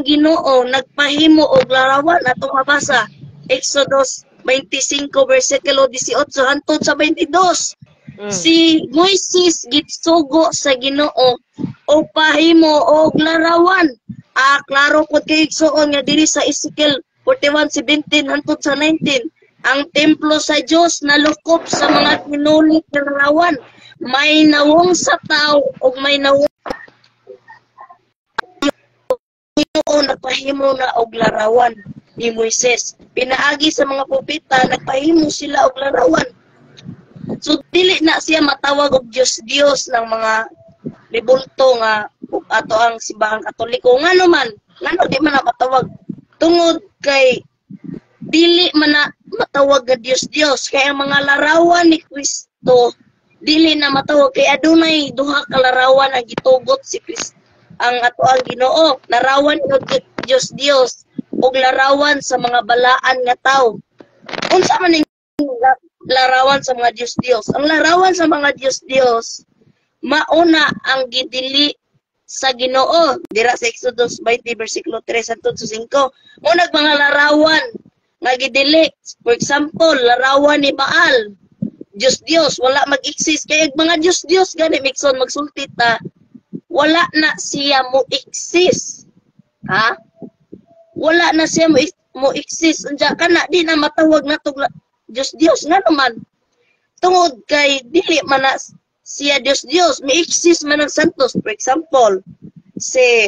ang Ginoo nagpahimo og larawan atong mabasa Exodus 25 versikulo 18 hangtod sa 22. Si Moises gitsugo sa Ginoo o pahimo og larawan. Klaro pud kay igsuon nga diri sa Ezekiel 41:17 hangtod sa 19. Ang templo sa Dios nalukop sa mga kinulit nga larawan. May nawong sa tao ug may nawong Ginoo nagpahimo na og larawan ni Moises. Pinaagi sa mga propeta nagpahimo sila og larawan. So dili na siya matawag og Dios ng mga libulto nga ato ang simbahang Katoliko. Ngano man, ngano di man na matawag tungod kay dili man na matawag nga Dios kay ang mga larawan ni Kristo dili na matawag kay adunay duha ka larawan ang gitugot si Kristo. Ang ato ang Ginoo, larawan ng Dios ug larawan sa mga balaan nga tawo. Unsa man ning larawan sa mga Dios? Ang larawan sa mga Dios mauna ang gidili sa Ginoo dira sa Exodus 20 versikulo 3 hangtod sa 5. Unang mga larawan nga gidili, for example, larawan ni Baal. Dios wala mag-exist kay mga Dios gani mikson magsulti ta wala na siya mo exist. Ha? Wala na siya mo exist. Unya kana di na matawag nato Dios nga naman. Tungod kay dili man na siya Dios, may exist man ang santos. For example, si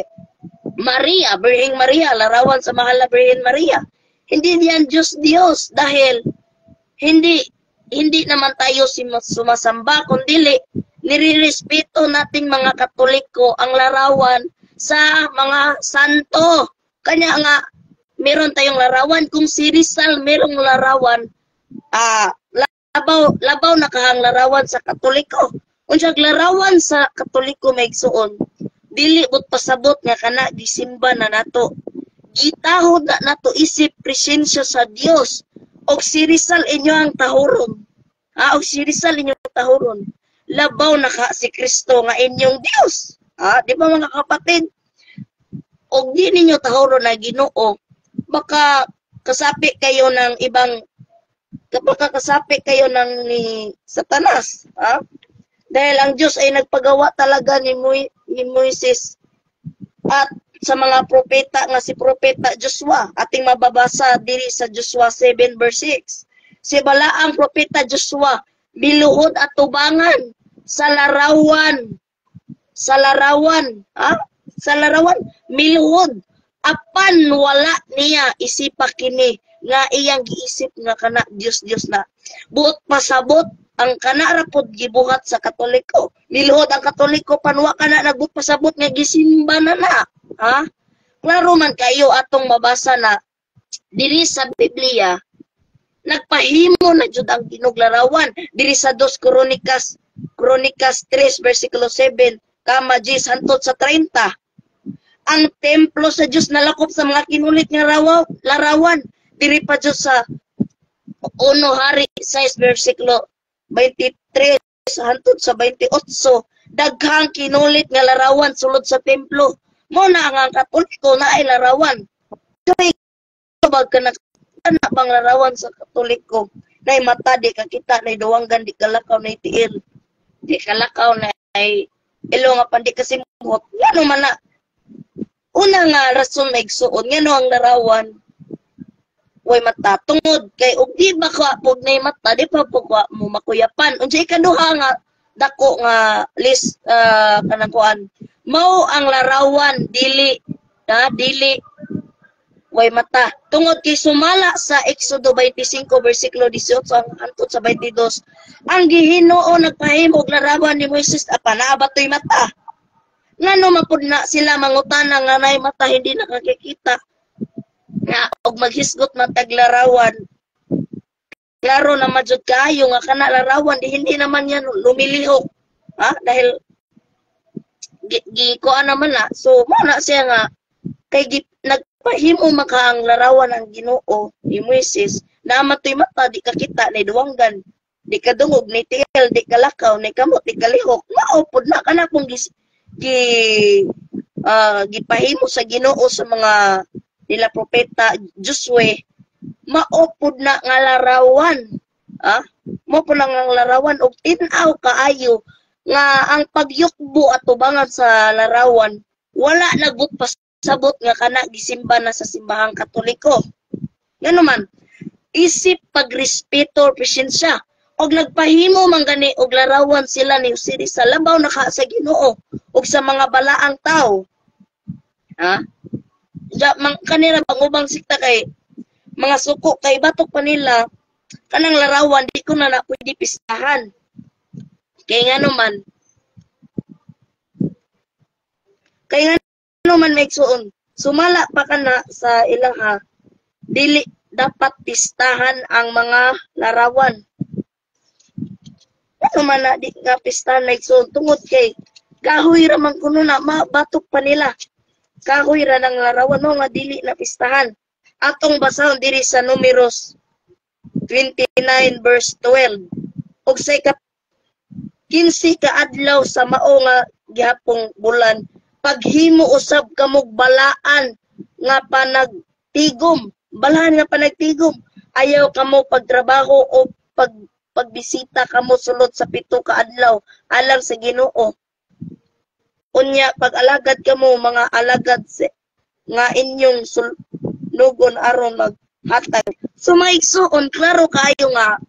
Maria, Birheng Maria, larawan sa mahal na Birhen Maria. Hindi diyan Dios dahil hindi naman tayo sumasamba kundi nirirespeto nating mga Katoliko ang larawan sa mga santo. Kanya nga meron tayong larawan kung si Rizal merong larawan labaw na kahang larawan sa Katoliko. Unsag larawan sa Katoliko may igsuon dili bud pasabot nga kana gisimba na nato. Gitahod na nato isip presensya sa Dios og si Rizal inyo ang tahuron. Og si Rizal inyong tahuron. Labaw na ka si Kristo nga inyong Dios. Di ba mga kapatid? Og di ninyo tahuron na Ginoo, baka kasapi kayo ng ibang kasapi kayo ng ni Satanas. Dahil ang Diyos ay nagpagawa talaga ni Moises at sa mga propeta nga si propeta Joshua. Ating mababasa diri sa Joshua 7 verse 6. Si Balaang propeta Joshua biluhod at tubangan sa larawan. Sa larawan miluhod apan wala niya isipa kini nga iyang giisip nga kana Dios na. Buot pasabot ang kana ra pod gibuhat sa Katoliko. Miluhod ang Katoliko panwa kana nagbuot pasabot nga gisimba na. Klaro man kayo atong mabasa na diri sa Biblia nagpahimo na jud ang ginuglarawan diri sa 2 Kronikas 3 versikulo 7 kama 10 hangtod sa 30. Ang templo sa Dios nalakop sa mga kinulit nga larawan diri pa jud sa 1 Hari 6 versikulo 23 hangtod sa 28. Daghang kinulit nga larawan sulod sa templo. Mo na ang Katoliko na ay larawan. Kay bag kana bang larawan sa Katoliko nay mata di ka kita nay duwanggan di kalakaw nay tiil di kalakaw nay ilo nga pandi kasimhot ngano man na una nga rason may igsuon ngano ang larawan way mata tungod kay og di ba ka pug nay mata di pa pug mo makuyapan unsay ikaduha nga dako nga list kanang kuan mao ang larawan dili way mata. Tungod kay sumala sa Exodo 25 versikulo 18 hangtod sa 22, ang Ginoo nagpahimo og larawan ni Moises apan naabatoy mata. Ngano mapud na sila mangutana nga nay mata hindi nakakikita. Nga og maghisgot man tag larawan. Klaro na majud kaayo nga kana larawan hindi naman yan lumilihok. Dahil gikuan naman na. So mo na siya nga kay nagpahimo maka ang larawan ng Ginoo ni Moises na matoy mata di ka kita ni duwanggan di ka dungog ni tiil di ka lakaw ni kamot di ka lihok maupod na kana kung gipahimo sa Ginoo sa mga nila propeta Josue, maupod na nga larawan. Maupod na nga larawan og tin-aw kaayo nga ang pagyukbo at tubangan sa larawan wala nagbut pasabot nga kana gisimba na sa simbahang Katoliko. Ngano man, isip pagrespeto presensya og nagpahimo man gani og larawan sila ni Osiris sa labaw naka sa Ginoo og sa mga balaang tao. Kanira bang ubang sikta kay mga suko kay batok pa nila kanang larawan di ko na pwede pistahan. Kay ngano man may suon. Sumala pa kana sa ilaha dili dapat pistahan ang mga larawan. Ano man na di nga pistahan na igsuon tungod kay kahoy ra man kuno na mabatok pa nila. Kahoy ra ng larawan no nga dili na pistahan. Atong basahon diri sa Numeros 29 verse 12. Og sa 15 ka adlaw sa mao nga gihapong bulan, paghimo usab kamog balaan nga panagtigom, balahan nga panagtigom. Ayaw kamo pagtrabaho o pagbisita kamo sulod sa 7 ka adlaw alang sa Ginoo. Unya pag-alagad kamo mga alagad nga inyong nugon aron maghatag. So maigsuon klaro kayo nga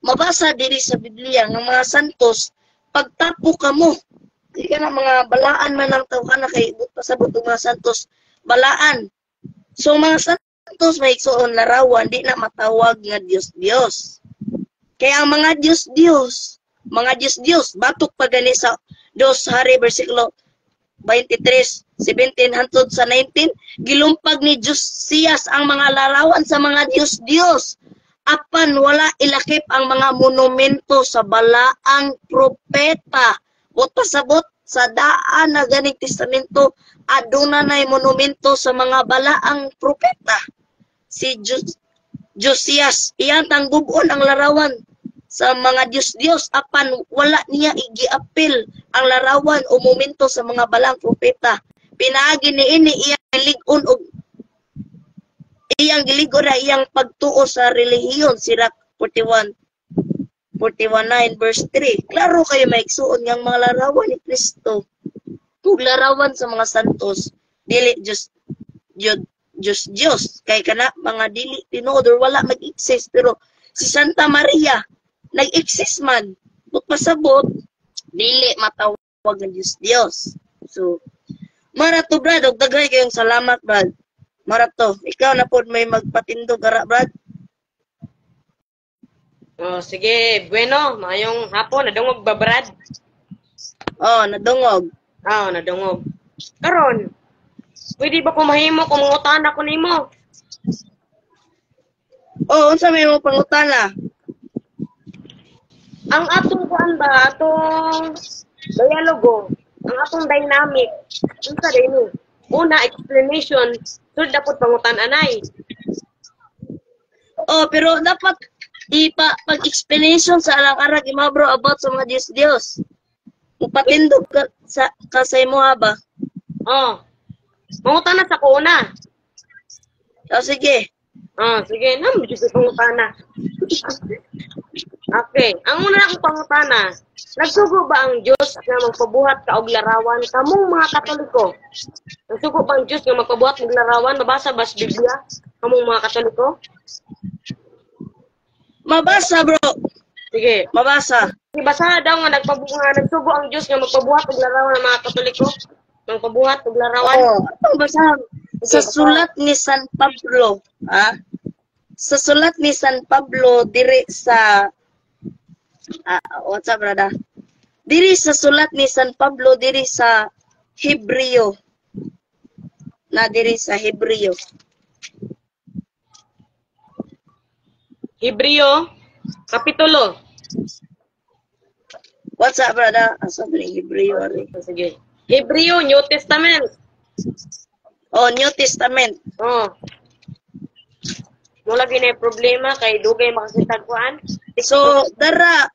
mabasa diri sa Biblia nga mga santos pagtapo kamo. Di ka na mga balaan man ang tao na kay pasabot mga santos balaan. So mga santos maigsuon larawan di na matawag nga Dios. Kaya ang mga Diyos batok pa gani sa 2 Hari versikulo 23, 17 hangtod sa 19, gilumpag ni Josias ang mga larawan sa mga Diyos. Apan wala ilakip ang mga monumento sa balaang propeta. Bot pasabot sa daan na ganing testamento, aduna nay monumento sa mga balaang propeta. Si Josias, iyan tanggubon ang larawan sa mga Diyos, apan wala niya igiapil ang larawan o momento sa mga balang propeta. Pinaagi ni ini iyang ligon og iyang giligon na iyang pagtuo sa relihiyon, Sirach 41:9 verse 3. Klaro kayo maigsuon nga mga larawan ni Kristo ug larawan sa mga santos dili Diyos kay kana mga dili tinuod or wala mag-exist, pero si Santa Maria nag-exist man, but pasabot, dili matawag ng Diyos. So, marato brad, og daghay kayong salamat brad. Marato, ikaw na po may magpatindog ara brad. Oh, sige, bueno, mayong hapon, nadungog ba brad? Nadungog. Nadungog. Karon, pwede ba ko mahimo kung mangutan ako nimo? Unsa may mo pangutana? Ang atong kuan ba, atong dialogo, ang atong dynamic, unsa dinhi? Una, explanation, sud dapat pangutan anay. Pero dapat pag-explanation sa alang-arag imabro about sa mga Diyos. Mupatindog ka sa imo ba? Pangutan na sa ko una. Sige. Sige, medyo pangutan na. Okay, ang una akong pangutana, nagsugo ba ang Diyos na magpabuhat ka og larawan kamong mga Katoliko? Nagsugo ba ang Diyos na magpabuhat og larawan? Mabasa ba sa Biblia kamong mga Katoliko? Mabasa bro. Sige. Mabasa. Basa daw nga nagsugo ang Diyos na magpabuhat og larawan ng mga Katoliko? Magpabuhat og larawan? Atong basahan sa sulat ni San Pablo, sa sulat ni San Pablo diri sa what's up, brada? Diri sa sulat ni San Pablo diri sa Hebreo. Diri sa Hebreo. Hebreo, kapitulo. What's up, brada? Asa ni Hebreo? Sige. Hebreo, New Testament. New Testament. Mula ginay problema kay dugay makakitagpuan. So, dara.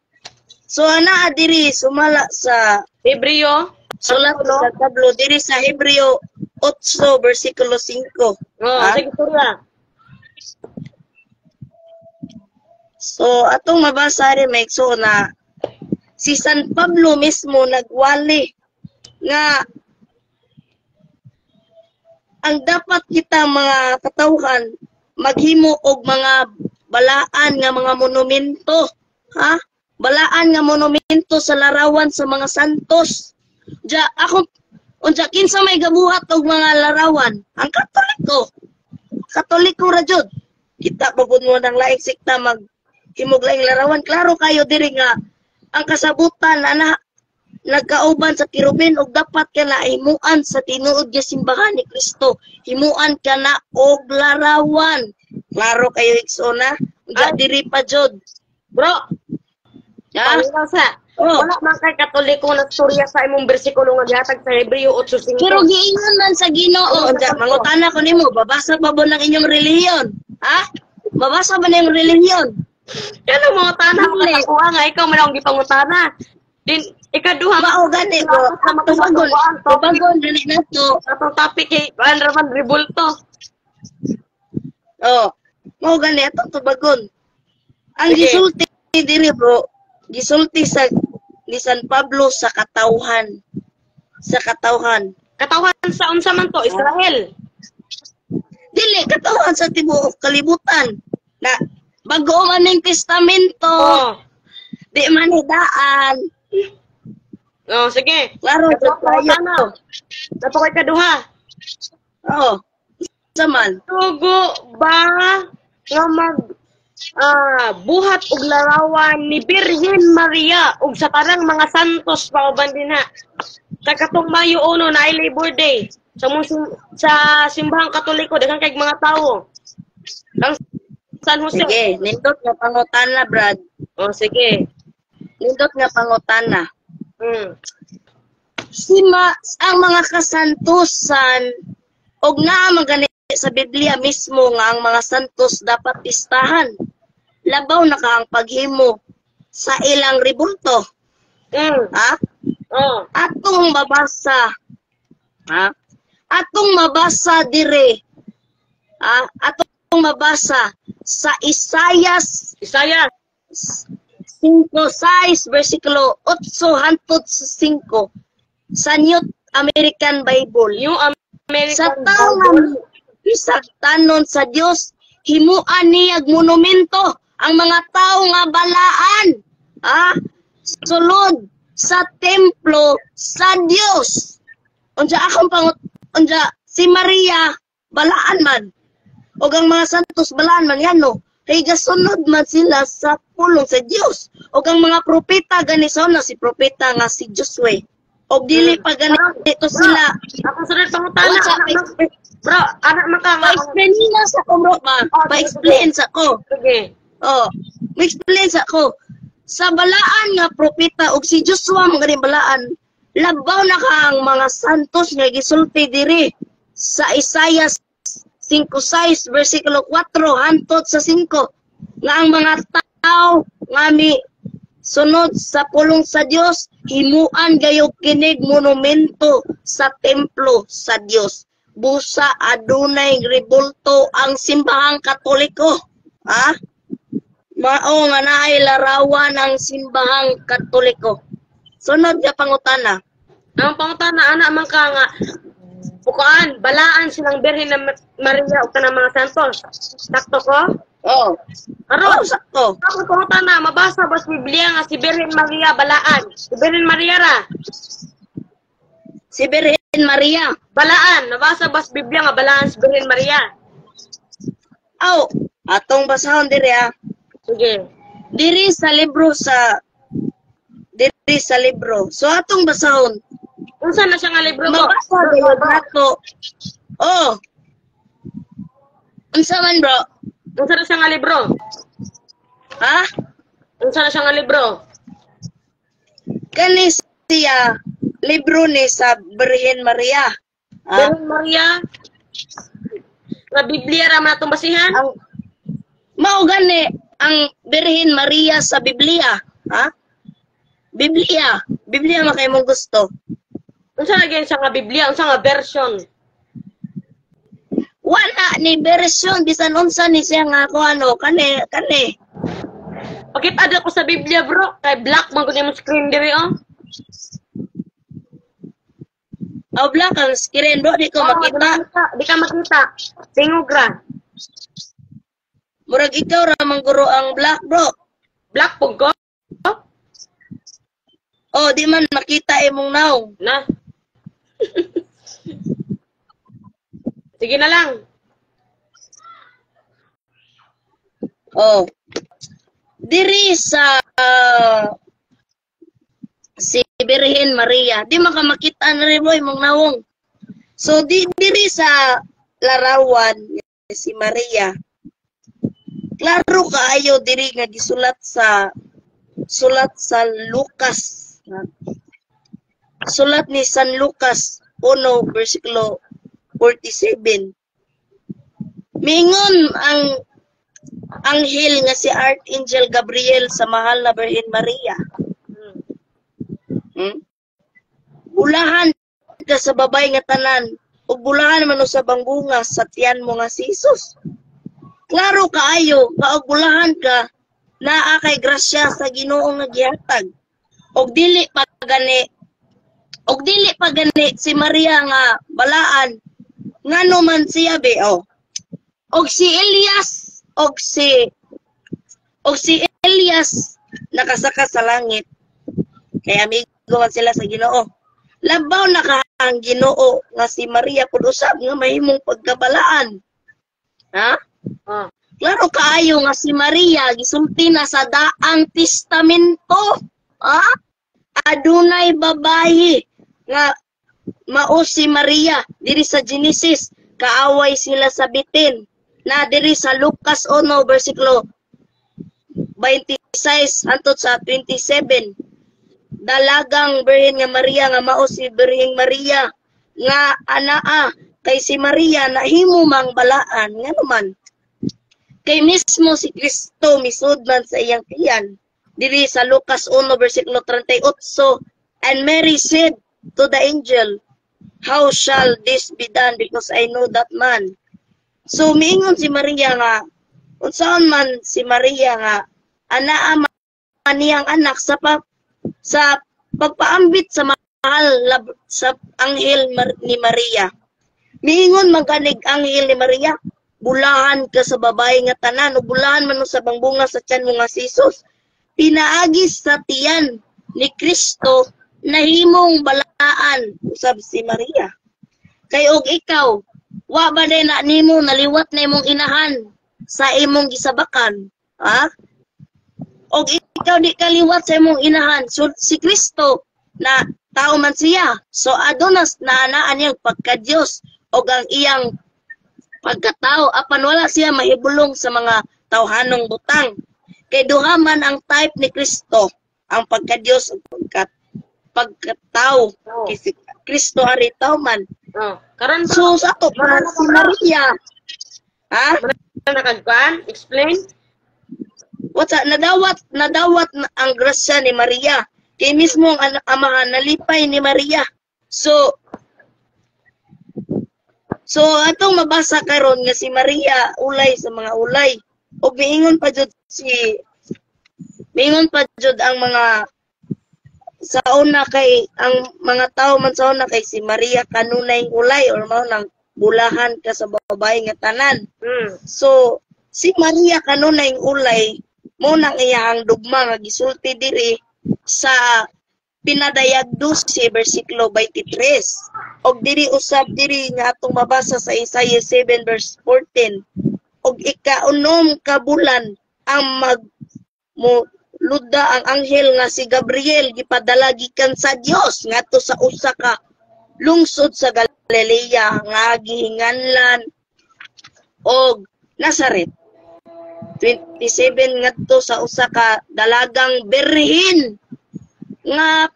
So, ana diri sumala sa Hebreo Sulat sa Pablo diri sa Hebreo 8 versikulo 5. Sige turya. So atong mabasa rin may na si San Pablo mismo nagwali nga ang dapat kita mga katawhan maghimo og mga balaan nga mga monumento, ha? Balaan nga monumento sa larawan sa mga santos. Unsa kinsa may gabuhat og mga larawan? Ang Katoliko. Katoliko ra jud. Kita pagud mo nang laing sikta maghimog laing larawan. Klaro kayo diri nga ang kasabutan na nagkauban sa kirubin og dapat ka na himuan sa tinuod nga simbahan ni Kristo. Himuan ka na og larawan. Klaro kayo iksona? Nga diri pa jud. Bro, Ha? Wala man kay Katoliko na storya sa imong bersikulo nga gihatag sa Hebreo 8:5. Pero giingon man sa Ginoo, mangutana ko nimo, babasa pa ba ng inyong relihiyon? Ha? Babasa ba ng relihiyon? Ano mo tanang mo nga ikaw man ang gipangutana. Din ikaduha mao gani ko. Tubagon dili nato. Atong topic kay Raman Rebulto. Oh, mao gani atong tubagon. Ang gisulti diri bro, gisulti sa ni San Pablo sa katawhan. Sa katawhan. Katawhan sa unsa man to, Israel. Dili katawhan sa tibuok kalibutan. Na bago man ning testamento. Di man hidaan. Sige. Klaro jud kayo. Dato kay kaduha. Saman. Tugo ba nga buhat og larawan ni Birhen Maria ug sa tanang mga santos pauban dinha. Sa katong Mayo 1 na Labor Day sa simbahang Katoliko daghang kay mga tawo. Ang San Jose. Sige, nindot nga pangutana, Brad. Sige. Nindot nga pangutana. Ang mga kasantusan og naa magani sa Biblia mismo nga ang mga santos dapat pistahan. Labaw na ka ang paghimo sa ilang rebulto. Ha? Atong mabasa. Ha? Atong mabasa dire. Ha? Atong mabasa sa Isaias 5:6 versikulo 8 hangtod sa 5 sa New American Bible. New American sa Bible. Bisag tanon sa Dios himuan niyag monumento ang mga tao nga balaan, sulod sa templo sa Dios. Unsa si Maria balaan man ug ang mga santos balaan man ngano kay gasunod man sila sa pulong sa Dios ug ang mga propeta ganiso na si propeta nga si Josue og dili pa ganito sila. Ako sunod pangutana. Bro, anak maka pa-explain nila sa ko, bro. Pa-explain sa ko. Sige. Ma-explain sa ko. Sa balaan nga propeta og si Joshua mga balaan, labaw na ka ang mga santos nga gisulti diri sa Isaiah 5:6 versikulo 4 hangtod sa 5 nga ang mga tao nga sunod sa pulong sa Dios himuan gayog kinig monumento sa templo sa Dios. Busa adunay rebulto ang simbahang Katoliko. Mao nga naay larawan ang simbahang Katoliko. Sunod nga pangutana. Ang pangutana ana man ka nga bukaan balaan silang Birhen Maria ug kanang mga santos. Sakto ko? Sakto. Ako pangutana mabasa ba sa Biblia nga si Birhen Maria balaan? Si Birhen Maria ra. Si Birhen Maria. Balaan. Nabasa ba sa Biblia nga balaan si Birhen Maria? Atong basahon diri Sige. Diri sa libro. So atong basahon. Unsa na siya nga libro ko? Mabasa gayud nato. Unsa man bro? Unsa na siya nga libro? Unsa na siya nga libro? Kani siya libro ni sa Birhen Maria. Birhen Maria? Nga Biblia ra man atong basihan? Mao gani ang Birhen Maria sa Biblia. Biblia makay mong gusto. Unsa lagi sa nga Biblia, unsa nga version? Wala ni version bisan unsa ni siya nga ako ano kani. Pakita ko sa Biblia, bro. Kay black man gud imong screen diri oh. Black ang screen bro, di ko makita. Di ka makita. Tingog ra. Murag ikaw ra man guro ang black bro. Black pug ko. Oh, di man makita imong naong. Na. Sige na lang. Oh. Diri sa si Birhen Maria, di makamakita na rin mo imong naong. So diri sa larawan si Maria. Klaro kaayo diri nga gisulat sa Lucas. Sulat ni San Lucas 1 versikulo 47. Mingon ang anghel nga si Archangel Gabriel sa mahal na Birhen Maria. Bulahan ka sa babay nga tanan ug bulahan man sa bangbunga sa tiyan mo nga si Jesus. Klaro kaayo kaog bulahan ka naa kay grasya sa Ginoo nga gihatag. Og dili pa gani si Maria nga balaan ngano man siya be oh. Og si Elias nakasaka sa langit. Kaya amigo man sila sa Ginoo. Labaw na ka ang Ginoo nga si Maria pud usab nga mahimong pagkabalaan. Ha? Klaro kaayo nga si Maria gisulti na sa Daang Testamento. Ha? Adunay babayi nga mao si Maria diri sa Genesis kaaway sila sa bitin na diri sa Lucas 1 versikulo 26 hangtod sa 27. Dalagang Birhen nga Maria nga mao si Birhen Maria nga anaa kay si Maria nahimo mang balaan ngano man kay mismo si Kristo misudman sa iyang tiyan diri sa Lucas 1 versikulo 38. And Mary said to the angel, "How shall this be done because I know that man?" So miingon si Maria nga unsaon man si Maria nga anaa man niyang anak sa pagpaambit sa mahal sa anghel ni Maria. Miingon man kanig anghel ni Maria, bulahan ka sa babae nga tanan o bulahan man sa bangbunga sa tiyan mo nga si Jesus. Pinaagis sa tiyan ni Kristo nahimong balaan usab si Maria. Kay og ikaw, wa ba day na nimo naliwat na imong inahan sa imong gisabakan? Ha? Og ikaw di kaliwat sa imong inahan. So si Kristo na tao man siya. So adonas na anaan niyang pagka-Dios og ang iyang pagkatao apan wala siya mahibulong sa mga tawhanong butang. Kay duha man ang type ni Kristo, ang pagka-Dios ug pagkatao. Kay si Kristo ari tao man. Karon So sa to para si Maria. Ha? Nakagkuan? Explain? Nadawat ang grasya ni Maria. Kay mismo ang amahan nalipay ni Maria. So atong mabasa karon nga si Maria ulay sa mga ulay. Og miingon pa jud ang mga sa una kay ang mga tao man sa una kay si Maria kanunay ulay or mao nang bulahan ka sa babae nga tanan. So si Maria kanunay ulay mo nang iyang dugma nga gisulti diri sa pinadayag 12 versikulo 23. Og diri usab diri nga atong mabasa sa Isaiah 7 verse 14. Og ikaunom ka bulan ang luda ang anghel nga si Gabriel gipadala gikan sa Dios ngadto sa usa ka lungsod sa Galilea nga gihinganlan og Nazaret. 27 ngadto sa usa ka dalagang berhin nga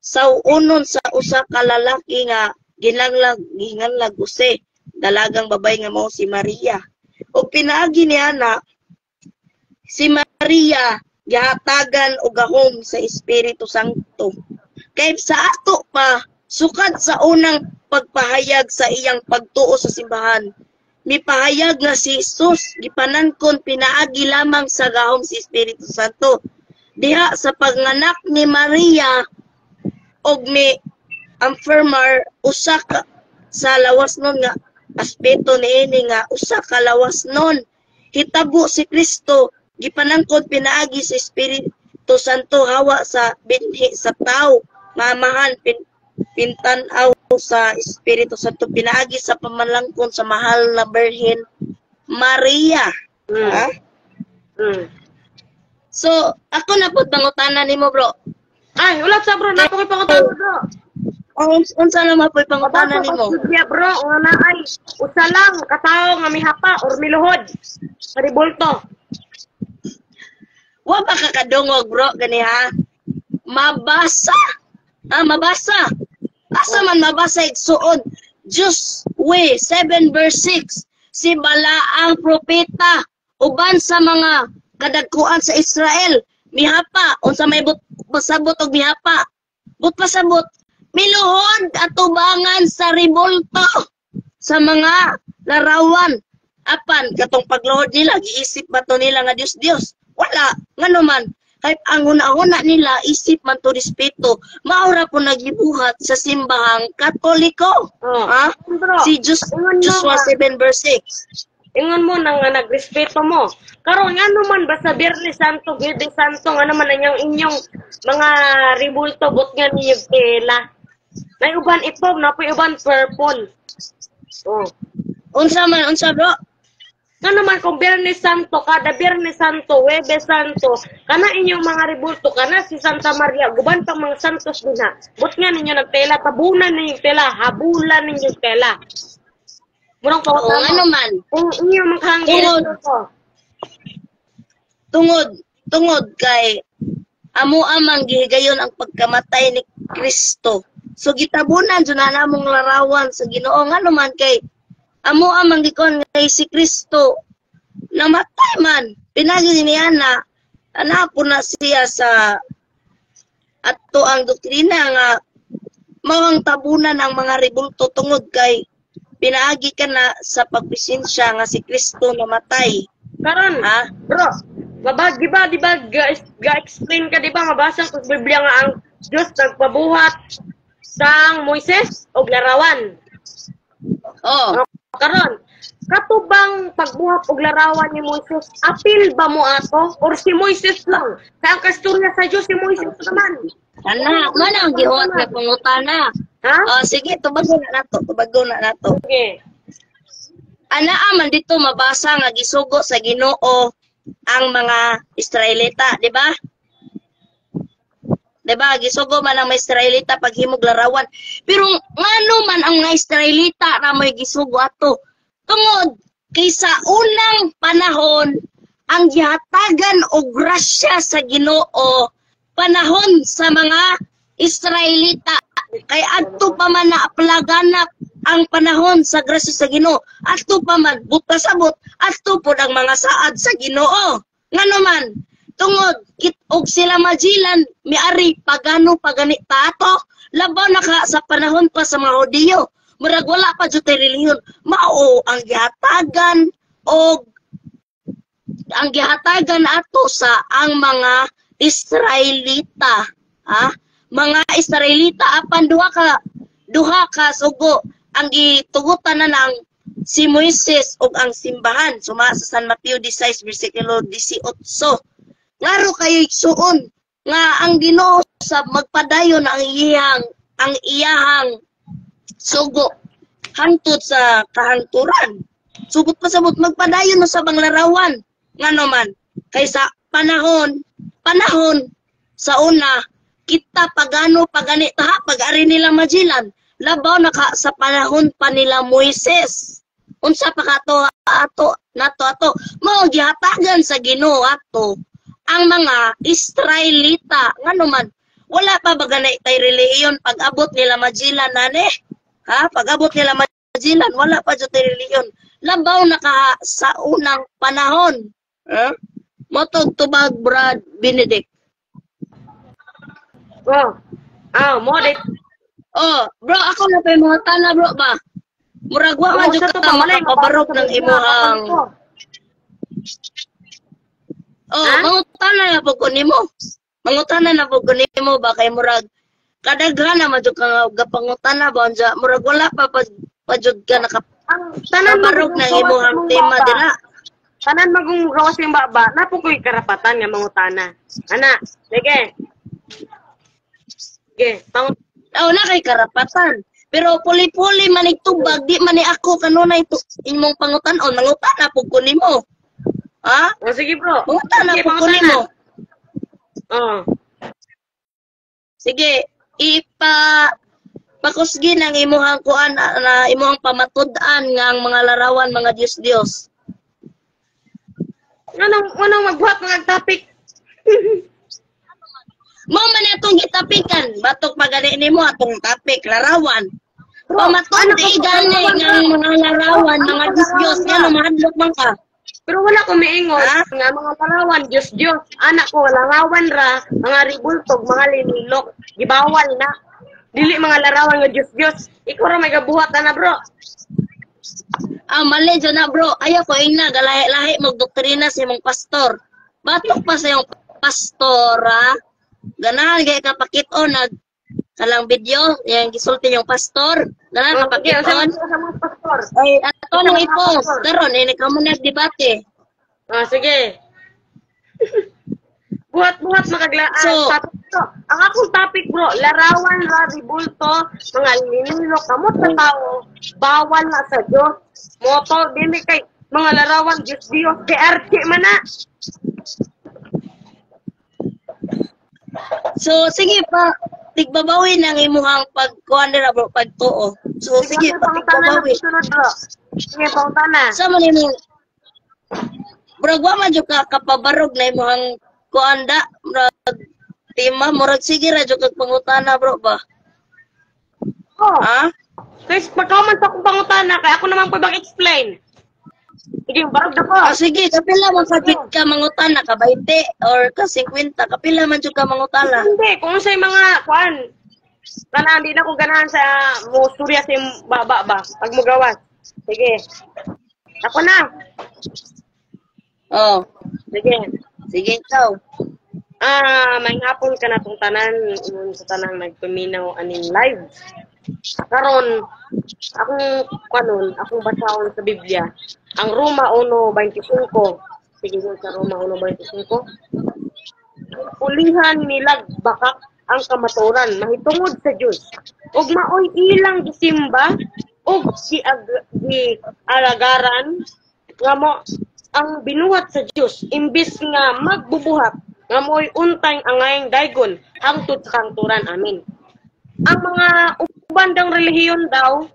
sauonon sa usa ka lalaki nga ginganlag use dalagang babay nga mao si Maria. Og pinaagi niya na si Maria gihatagan og gahom sa Espiritu Santo. Kay sa ato pa, sukad sa unang pagpahayag sa iyang pagtuo sa simbahan, mipahayag nga si Jesus gipanankon pinaagi lamang sa gahom si Espiritu Santo. Diha sa pagnganak ni Maria og mi affirmar usa ka sa lawas nun nga aspeto niini nga usa ka lawas nun hitabo si Kristo gipanangkod pinaagi sa Espiritu Santo hawa sa binhi sa tao mamahan pintan-aw sa Espiritu Santo pinaagi sa pamalangkon sa mahal na Birhen Maria. Ha? So, ako na po pangutanan nimo, bro. Ay, wala sa bro, na po ko'y pangutanan, bro. Unsa naman po pangutanan nimo? Pagkakasudya, bro, nga na ay usa lang katao nga mihapa or miluhod sa ribulto. Wa ba kakadungog, bro, gani ha? Mabasa. Mabasa. Asa man mabasa igsuon. Diyos, 7 verse 6. Si Balaang propeta, uban sa mga kadagkuan sa Israel, mihapa, unsa may pasabot og mihapa. Pasabot, miluhod at tubangan sa ribulto sa mga larawan. Apan, katong pagluhod nila, giisip ba to nila nga Dios? Wala, nga naman. Kahit ang una-una nila, isip man to respeto, maura po nagibuhat sa simbahang Katoliko. Ha? Si Diyos 7 verse 6. Ingon mo na nga nagrespeto mo. Karon nga naman ba sa Biyernes Santo, Biyernes Santo, nga naman ang inyong mga ribulto, bot nga ninyong tela. May uban ipog, na po uban purple. Unsa bro? Nga naman kung Biyernes Santo, kada Biyernes Santo, Huwebes Santo, kana inyong mga ribulto, kana si Santa Maria, guban pang mga santos din ha. Bot nga ninyo nagtela, tabunan ninyong tela, habulan ninyong tela. Murang pa ano man. Kung inyong maghanggil Tungod kay amo amang gihigayon ang pagkamatay ni Kristo. So gitabunan jud na namong larawan sa Ginoo nga naman kay amo amang gikon kay si Kristo namatay man pinagi niya na anapo na siya sa ato ang doktrina nga mao ang tabunan ang mga ribulto tungod kay pinaagi ka na sa pagpresensya nga si Kristo namatay. Karon, ha? Bro, di ba, ga-explain ka, di ba, mabasa ko sa Biblia nga ang Diyos nagpabuhat sang Moises o larawan. Karon, katubang pagbuhat og larawan ni Moises, apil ba mo ato? Or si Moises lang? Kaya ang kasturya sa Diyos, si Moises naman. Man ang gihuwat na pangutana. Ha? Sige, tubago na nato. Okay. Aman dito mabasa nga gisugo sa Ginoo ang mga Israelita, di ba? Di ba? Gisugo man ang mga Israelita paghimog larawan. Pero ngano man ang mga Israelita na may gisugo ato? Tungod kaysa unang panahon ang gihatagan og grasya sa Ginoo panahon sa mga Israelita kay adto pa man na aplaganap ang panahon sa grasya sa Ginoo adto pa man butasabot adto pod ang mga saad sa Ginoo ngano man tungod og sila majilan miari pagano pagani tato labaw na ka sa panahon pa sa mga Hudiyo murag wala pa jud relihiyon mao ang gihatagan og ang gihatagan ato sa ang mga Israelita mga Israelita apan duha ka sugo ang gitugutan na ng si Moises ug ang simbahan suma sa San Mateo 16 bersikulo 18 ngaro kayo igsuon nga ang Ginoo sa magpadayon ang iyahang sugo hangtod sa kahangturan subot pasabot magpadayon no sa banglarawan ngano man kaysa panahon sa una kita pagano pagani ta pag-ari nila majilan labaw na ka sa panahon pa nila Moises unsa pa kato ato mao gihatagan sa Ginoo ato ang mga Israelita ngano man wala pa ba ganay tay relihiyon pag-abot nila majilan nani pag-abot nila majilan wala pa jud tay relihiyon labaw na ka sa unang panahon motog tubag Brad Benedict. Mo day. Oh, bro, ako na pa yung mga tana, bro, ba? Murag wa man jud sa ka to malay makapabarok ng imuhang. Oh, mangutana na pud ko nimo. Mangutana na pud ko nimo ba kay murag kadaghan na jud ka gapangutana ba unsa murag wala pa jud ka ang tanan barok ng imuhang tema dira. Tanan magong gawas yung baba, napo ko'y karapatan nga mangutana. Ana, sige. Sige, Oh, na kay karapatan. Pero puli-puli man itubag, di man ni ako kanunay imong pangutan-on, mangutana pud ko nimo. Ha? Sige bro. Mangutana pud ko nimo. Sige, pakusgi ng imuhang kuan na imuhang pamatud-an nga ang mga larawan mga Dios-Dios. Anong magbuhat ng topic? Mo man atong gitapikan, batok pagani nimo atong topic larawan. Pamatud di gani ng mga larawan mga Dios nga mahadlok man ka. Pero wala ko miingon nga mga larawan Diyos. Anak ko larawan ra mga ribultog, mga linilok, gibawal na. Dili mga larawan nga Diyos. Ikaw ra may gabuhat na bro. Mali dyan na bro. Ayaw ko ina, galahi-lahi magdoktrina sa imong pastor. Batok pa sa iyong pastor, ha? Ganahan kaya kapakit-on, kalang video, yung gisulti yung pastor. Ganahan kapakit-on. Ay, ato nang i-post. Karon, ikaw mo nag-debate. Sige. Buhat-buhat makaglaan. So, ang akong topic bro, larawan ra ribulto, mga linilok, kamot sa tao, bawal na sa Diyos. Moto, dili kay mga larawan Diyos, kay arte man na. So, sige pa, tigbabawi ng imuhang pagkuhan nila bro, pagtuo. So, sige pa, tigbabawi. Sige, pautana. Sa man mo, bro, man dyan ka kapabarog na imuhang kuanda, murag, tema, murag, sige ra dyan kag pangutana bro ba? Ha? Guys, pagkaman sa akong pangutana, kaya ako naman po mag-explain. Sige, barog na po. Sige, kapila man sakit ka mangutana, ka 20 or ka 50, kapila man dyan ka mangutana. Hindi, kung sa'y mga, kuan, kana, hindi na ko ganahan sa musturya sa baba ba, pag mo gawas. Sige. Ako na. Oh. Sige. Sige, ikaw. May hapon ka na itong tanan, sa tanang nagpaminaw aning live. Karon akong basahon sa Biblia, ang Roma 1:25. Sige mo sa Roma 1:25. Ulihan nilag bakak ang kamaturan mahitungod sa Dios. Ug maoy ilang gisimba ug alagaran nga mo ang binuhat sa Dios imbis nga magbubuhat nga mo'y untay angayang daygon hangtod sa kanturan. Amen. Ang mga ubandang relihiyon daw,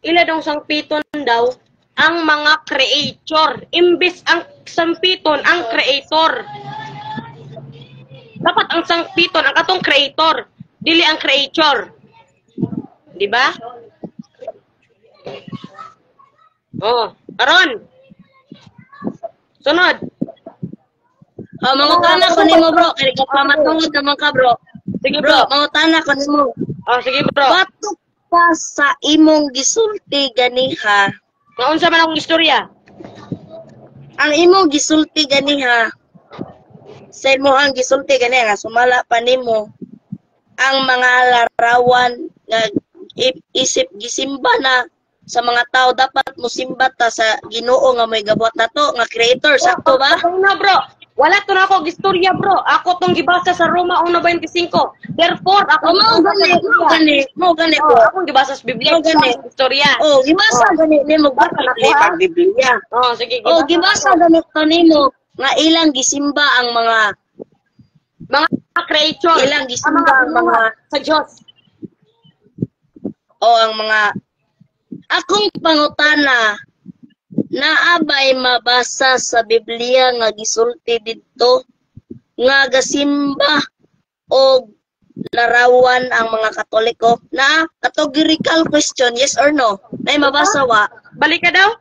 ila daw sangpiton daw, ang mga creator. Imbis ang sangpiton, ang creator. Dapat ang sangpiton, ang katong creator. Dili ang creator. Di ba? Karon. Sunod. Mangutana ko nimo bro, kaya ka pamatungod naman ka bro. Sige bro. Mangutana ko nimo. Sige bro. Batok pa sa imong gisulti ganiha. Unsa man akong istorya? Ang imong gisulti ganiha. Sa imong gisulti ganiha, sumala pa nimo ang mga larawan nga isip gisimba na sa mga tao dapat mo simba ta sa Ginoo nga may gabuhat nato nga creator, sakto ba? Na bro. Wala to na ako gistorya bro. Ako tong gibasa sa Roma 1:25. Therefore ako mo gani bro. Ako gibasa sa Biblia istorya. Gibasa gani nimo basa na sa Biblia. Sige. Gibasa gani to nimo nga ilang gisimba ang mga creator. Ilang gisimba ang mga sa Dios. Ang mga akong pangutana naabay mabasa sa Biblia nga gisulti didto nga gasimba o larawan ang mga Katoliko na categorical question, yes or no? Nay mabasa wa? Balik ka daw?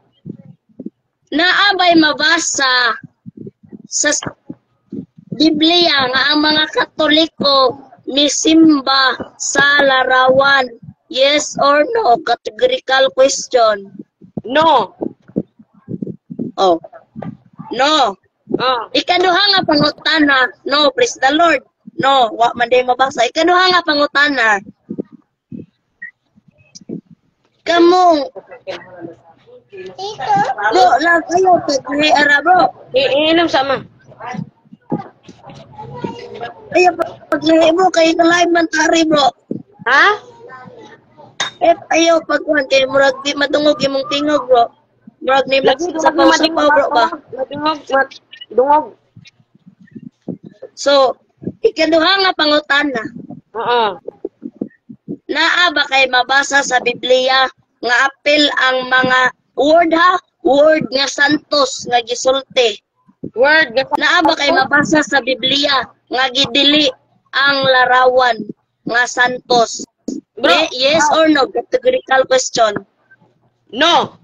Naabay mabasa sa Biblia nga ang mga Katoliko misimba sa larawan? Yes or no? Categorical question. No. Oh. No. Oh. Ikaduha nga pangutana. No, praise the Lord. No, wa man day mabasa. Ikaduha nga pangutana. Kamong bro, lang kayo pagli ara bro. Iinom sama. Ayo pagli mo kay live man tari bro. Ha? Ayo pagkuhan kay murag di madungog imong tingog bro. Murag ni sa pausapaw bro ba. Dungog. So, ikaduha nga pangutana. Oo. Naa ba kay mabasa sa Biblia nga apil ang mga word nga santos nga gisulti? Word. Naa ba kay mabasa sa Biblia nga gidili ang larawan nga santos? Bro, Yes or no? Categorical question. No.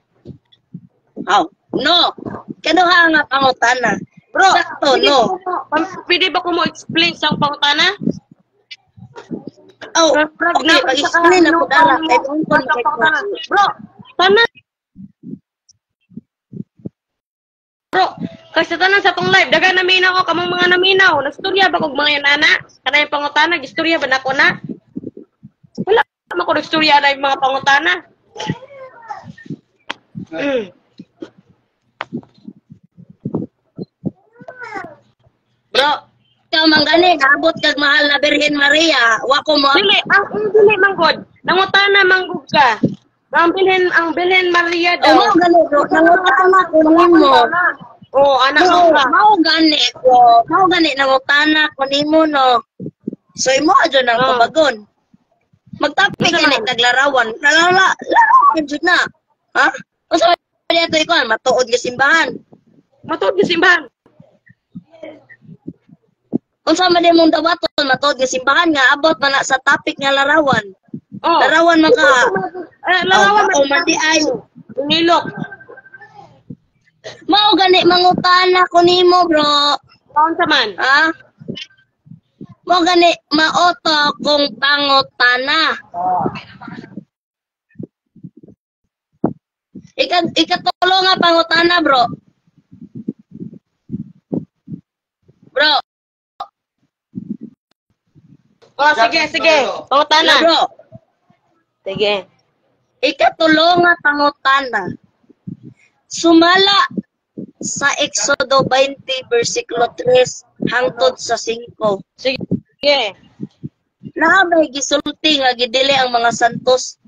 Oh, no. Kaduha nga pangutana. Bro, Sakto, no. Pwede ba ko mo explain sa pangutana? Oh, okay. Pag-explain na po dara. Kay Bongkon kay Bro, sana. Bro, kasi tanan sa tong live, daga naminaw ako kamong mga naminaw. Nagstorya ba kog mga yanana? Kana yung pangutana, gistorya ba nako na? Wala man ko nagstorya na yung mga pangutana. Bro, ikaw man gani, naabot kag mahal na Birhen Maria. Wa ko mo. Dili, dili manggod. Nangutana manggod ka. Ang Bilhen Maria daw. Mao gani bro, nangutana ko nimo. Oh, anak mo ka. Mao gani bro. Mao gani nangutana ko nimo no. So imo adyo nang kabagon. Magtapik gani taglarawan. Larawan jud na. Ha? Unsa man ato ikaw matuod nga simbahan? Matuod ka simbahan. Unsa man imong dawaton matuod nga simbahan nga abot man na sa topic nga larawan. Oh. Larawan man ka. Larawan man madi ay. Nilok. Mao gani mangutana ko nimo bro. Kaon sa man. Ha? Mao gani maoto kung pangutana. Ikatulo nga pangutana bro. Bro. Oh, sige. Pangutana. Bro. Sige. Ikatulo nga pangutana. Sumala sa Exodo 20 versikulo 3 hangtod sa 5. Sige. Naabay gisulti nga gidili ang mga santos.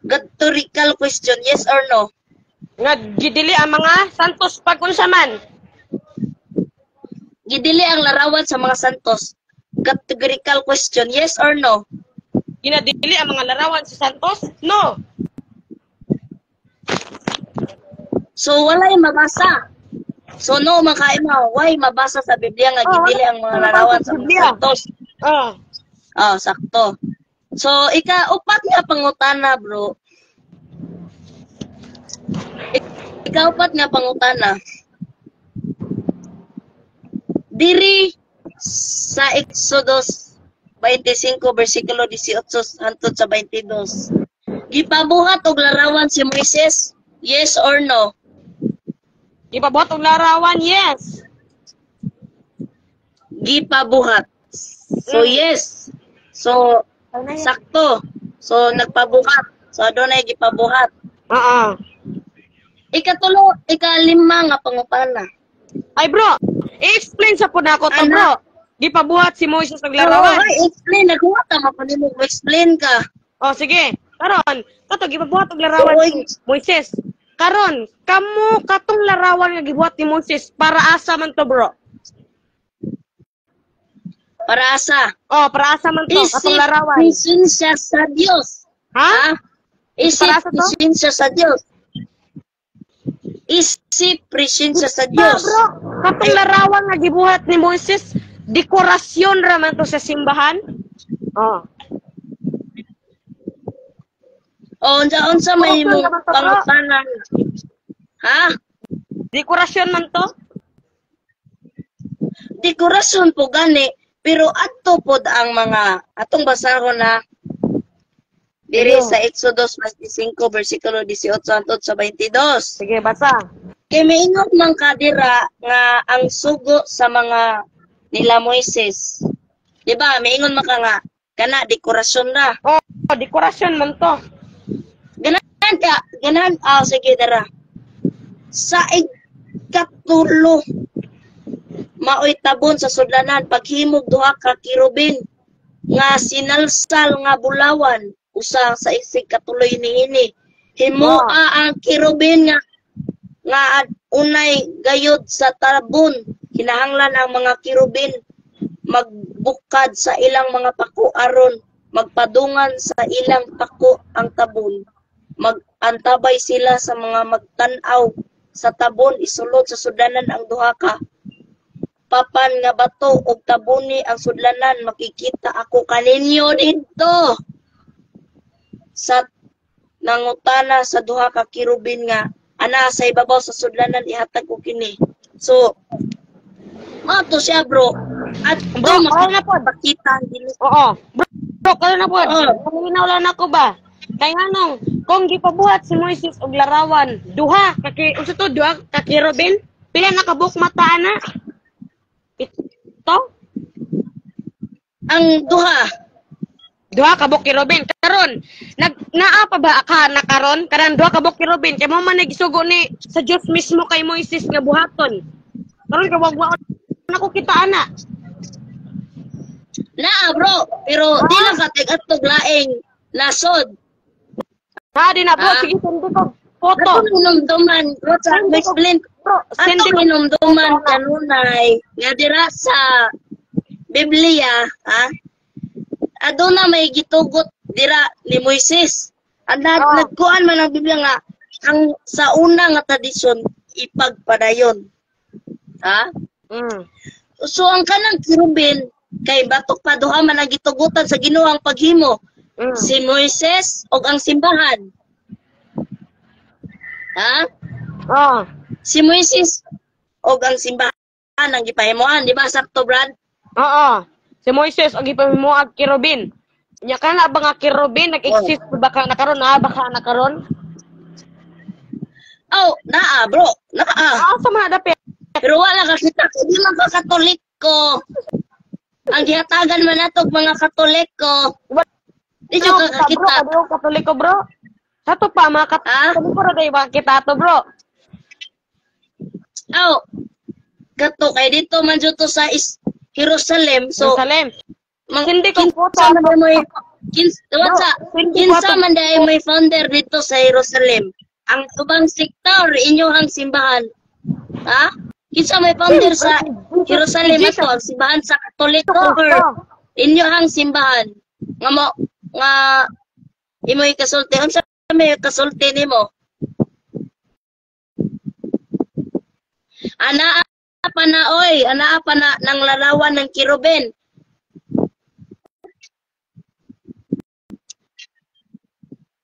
Categorical question, yes or no? Nga gidili ang mga santos pag-unsa man. Gidili ang larawan sa mga santos. Categorical question, yes or no? Ginadili ang mga larawan sa santos? No. So walay mabasa. So no makaima, why mabasa sa Biblia nga gidili ang mga larawan sa mga santos? Oh. Oh, sakto. So ika-upat nga pangutana, bro. Ika-upat nga pangutana. Diri sa Exodus 25 versikulo 18 hangtod sa 22. Gipabuhat og larawan si Moises? Yes or no? Gipabuhat og larawan, yes. Gipabuhat. So yes. So sakto. So nagpabuhat. So adunay gipabuhat. Oo. Ikatulo, ikalima nga pangutana. Ay bro, i-explain sa po na ako to, Ano? bro. Gipabuhat si Moises og larawan. Ay, explain. Naghuwat ka. Mapanin mo explain ka. Oh, sige. Karon, kato gipabuhat og larawan Oy. si Moises. Karon, kamo katong larawan nga gibuhat ni Moises para asa man to, bro? Para asa? Oh, para asa man to katong larawan. Presensya sa Diyos. Ha? Isip Para sa to? presensya sa Diyos. Isip presensya sa Ah, Diyos. bro, katong larawan nga gibuhat ni Moises, dekorasyon ra man to sa simbahan. Oh. O, unsa may Okay, mong naman to, bro. pangutanan? Ha? Dekorasyon man to? Dekorasyon po gani. Pero adto pod ang mga atong basahon na diri Ano? sa Exodus 25 bersikulo 18 hangtod sa 22. Sige, basa. Kay maingon man kadira nga ang sugo sa mga nila Moises. Di ba? Maingon man ka nga kana dekorasyon na. Oh, dekorasyon man to. Ganahan sige dara. Sa ikatulo maoy tabon sa sudlanan paghimog duha ka kirubin nga sinalsal nga bulawan usa sa isig katuloy niini. Himoa ang kirubin nga unay gayod sa tabon. Kinahanglan ang mga kirubin magbukad sa ilang mga pako aron magpadungan sa ilang pako ang tabon. Magantabay sila sa mga magtan-aw sa tabon, isulod sa sudlanan ang duha ka papan nga bato og tabuni ang sudlanan. Makikita ako kaninyo dito sa nangutana sa duha ka kirubin nga ana sa ibabaw sa sudlanan ihatag ko kini. So mato siya bro at Bro, na po. makita dili. Oo. Bro, kalo na po. Malinaw lang ako ba? Kaya anong, kung gipabuhat si Moises og larawan, duha, unsa to, duha, kakirobin, pila nakabuk mata na? Ito? Ang duha. Duha kabuk kirobin. Karon, naa pa ba ka na karon? Karon duha kabuk kirobin. Kaya mo man nagisugo ni sa Diyos mismo kay Moises nga buhaton. Karon kawagwa ako kita ana. Naa bro, pero di lang katig atog laing nasod. Di na bro, sige sindi ko foto. Ato minumduman, bro, sa explain. Bro, Ato sindi ko. minumduman kanunay nga dira sa Biblia, ha? Aduna may gitugot dira ni Moises. Nagkuan man ang Biblia nga ang sa una nga tradisyon ipagpadayon. Ha? So ang kanang kirubin kay batok pa duha man ang gitugutan sa Ginoo ang paghimo. Si Moises og ang simbahan. Ha? Si Moises og ang simbahan ang gipahimuan, di ba sakto Brad? Oo. Si Moises og ipahimuag kirubin. Nya kana ba nga kirubin nag-exist baka nakaron baka nakaron? Oh, naa bro, naa. Sa mga dapit. Pero wala ka kita, di man ka Katoliko. Ang gihatagan man natog mga Katoliko. Di nyo ka kita. Bro, Katoliko bro. Sa to pa mga Katoliko ra day ba kita to bro? Oh, kato kay dito man jud to sa Jerusalem. So Jerusalem. Hindi ko kinsa man day may founder dito sa Jerusalem. Ang tubang sektor inyong simbahan. Ha? Kinsa may founder sa Jerusalem ato ang simbahan sa Katoliko or inyong simbahan. Nga imoy kasulti. Unsa may kasulti nimo? Ana pa na ng larawan ng kirubin.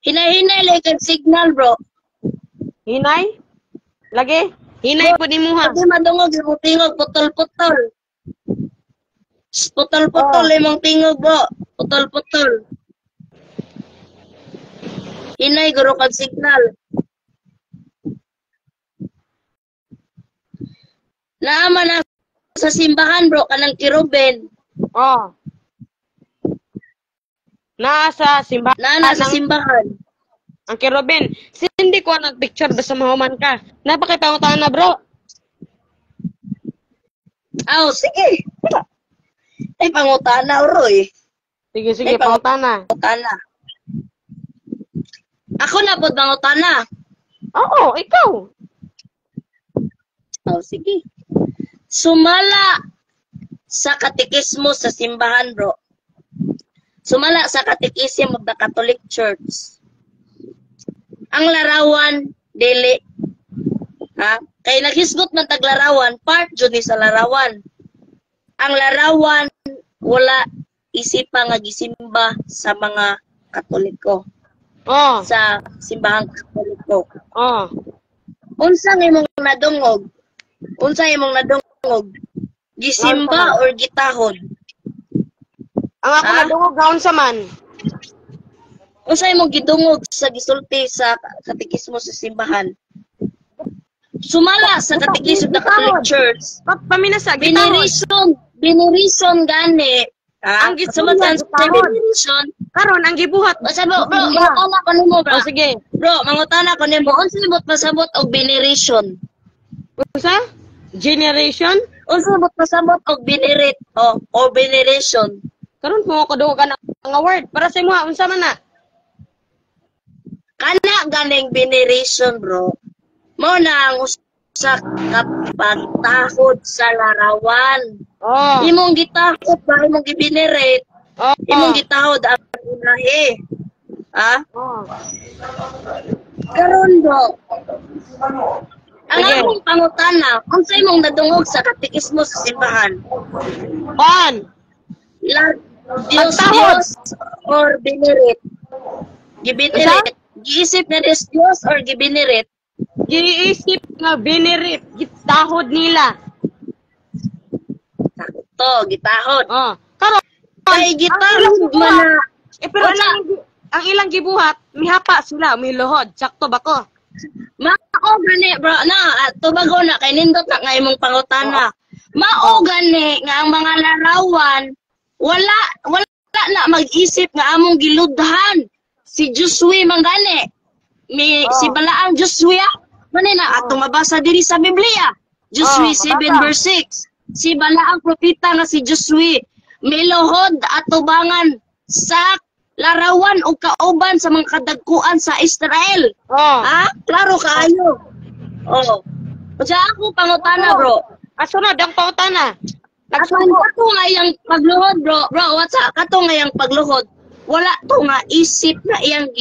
Hinay-hinay like ang signal, bro. Hinay? Lagi? Hinay po ni Muha. Hindi madungog, tingog, putol-putol. Putol-putol, imong tingog, bro. Putol-putol. Hinay, guro kang signal. Naama na sa simbahan, bro, kanang kirubin. Nasa simbahan. Nasa simbahan. Ang kirubin. Hindi ko nag-picture ba sa mahuman ka. Napakita mo tayo na, bro. Sige. Ay, pangutana, Roy. Sige, pangutana. Pangutana. Ako na po, pangutana. Oo, ikaw. Sige. Sumala sa katekismo sa simbahan, bro. Sumala sa katekismo of the Catholic Church. Ang larawan, dili. Ha? Kay naghisgot man taglarawan, part jud ni sa larawan. Ang larawan, wala isipa nga gisimba sa mga Katoliko. Sa simbahang Katoliko. Unsa imong nadungog? Gisimba or gitahod? Ang ako Ha? nadungog gaon sa man. Unsay mo gidungog sa gisulti sa katekismo sa simbahan? Sumala sa katekismo sa Catholic Church. Paminasa gitahod. Binirison gani. Ang Kasabot gisulti, sa gitahod. binirison. Karon ang gibuhat. Bro, mangutana ko nimo, bro. Oh, sige. Bro, mangutana ko nimo. Unsay bot pasabot og binirison? Unsa? Generation? Unsay bot pasabot og binirit o veneration? Karon mo ko dugan ang award para sa imo unsa man na? Kana ganing veneration, bro. Mo na ang usa ka pagtahod sa larawan. Oh. Imong gitahod ba imong gibinirate? Oh. Imong gitahod ang unahe. Ha? Oh. Karon, bro. Ang Sige. akong pangutana, unsay imong nadungog sa katekismo sa simbahan? Pan. Diyos, Pagtahod. Diyos, or binirit? Gibinirit. Giisip na Diyos or gibinirit? Giisip nga binirit gitahod nila. Sakto, gitahod. Oh. Karon Kay gitahod man na. pero Wala. ang ilang gibuhat mihapa sila miluhod. Sakto ba ko? Mao gani, bro. Na, tubago na kay nindot na nga imong pangutana. Mao gani nga ang mga larawan wala na mag-isip nga among giludhan si Josue manggani. Si Balaang Josue mani na atong mabasa diri sa Biblia. Josue 7 verse 6. Si Balaang propeta nga si Josue miluhod atubangan sa larawan o kauban sa mga kadagkuan sa Israel. Oh. Ha? Klaro kaayo. Oh. Kaya ako pangutana, bro. Asunod ang pautana. Kato nga yung pagluhod, bro. Bro, what's up? Kato nga yung pagluhod. Wala to nga isip na iyang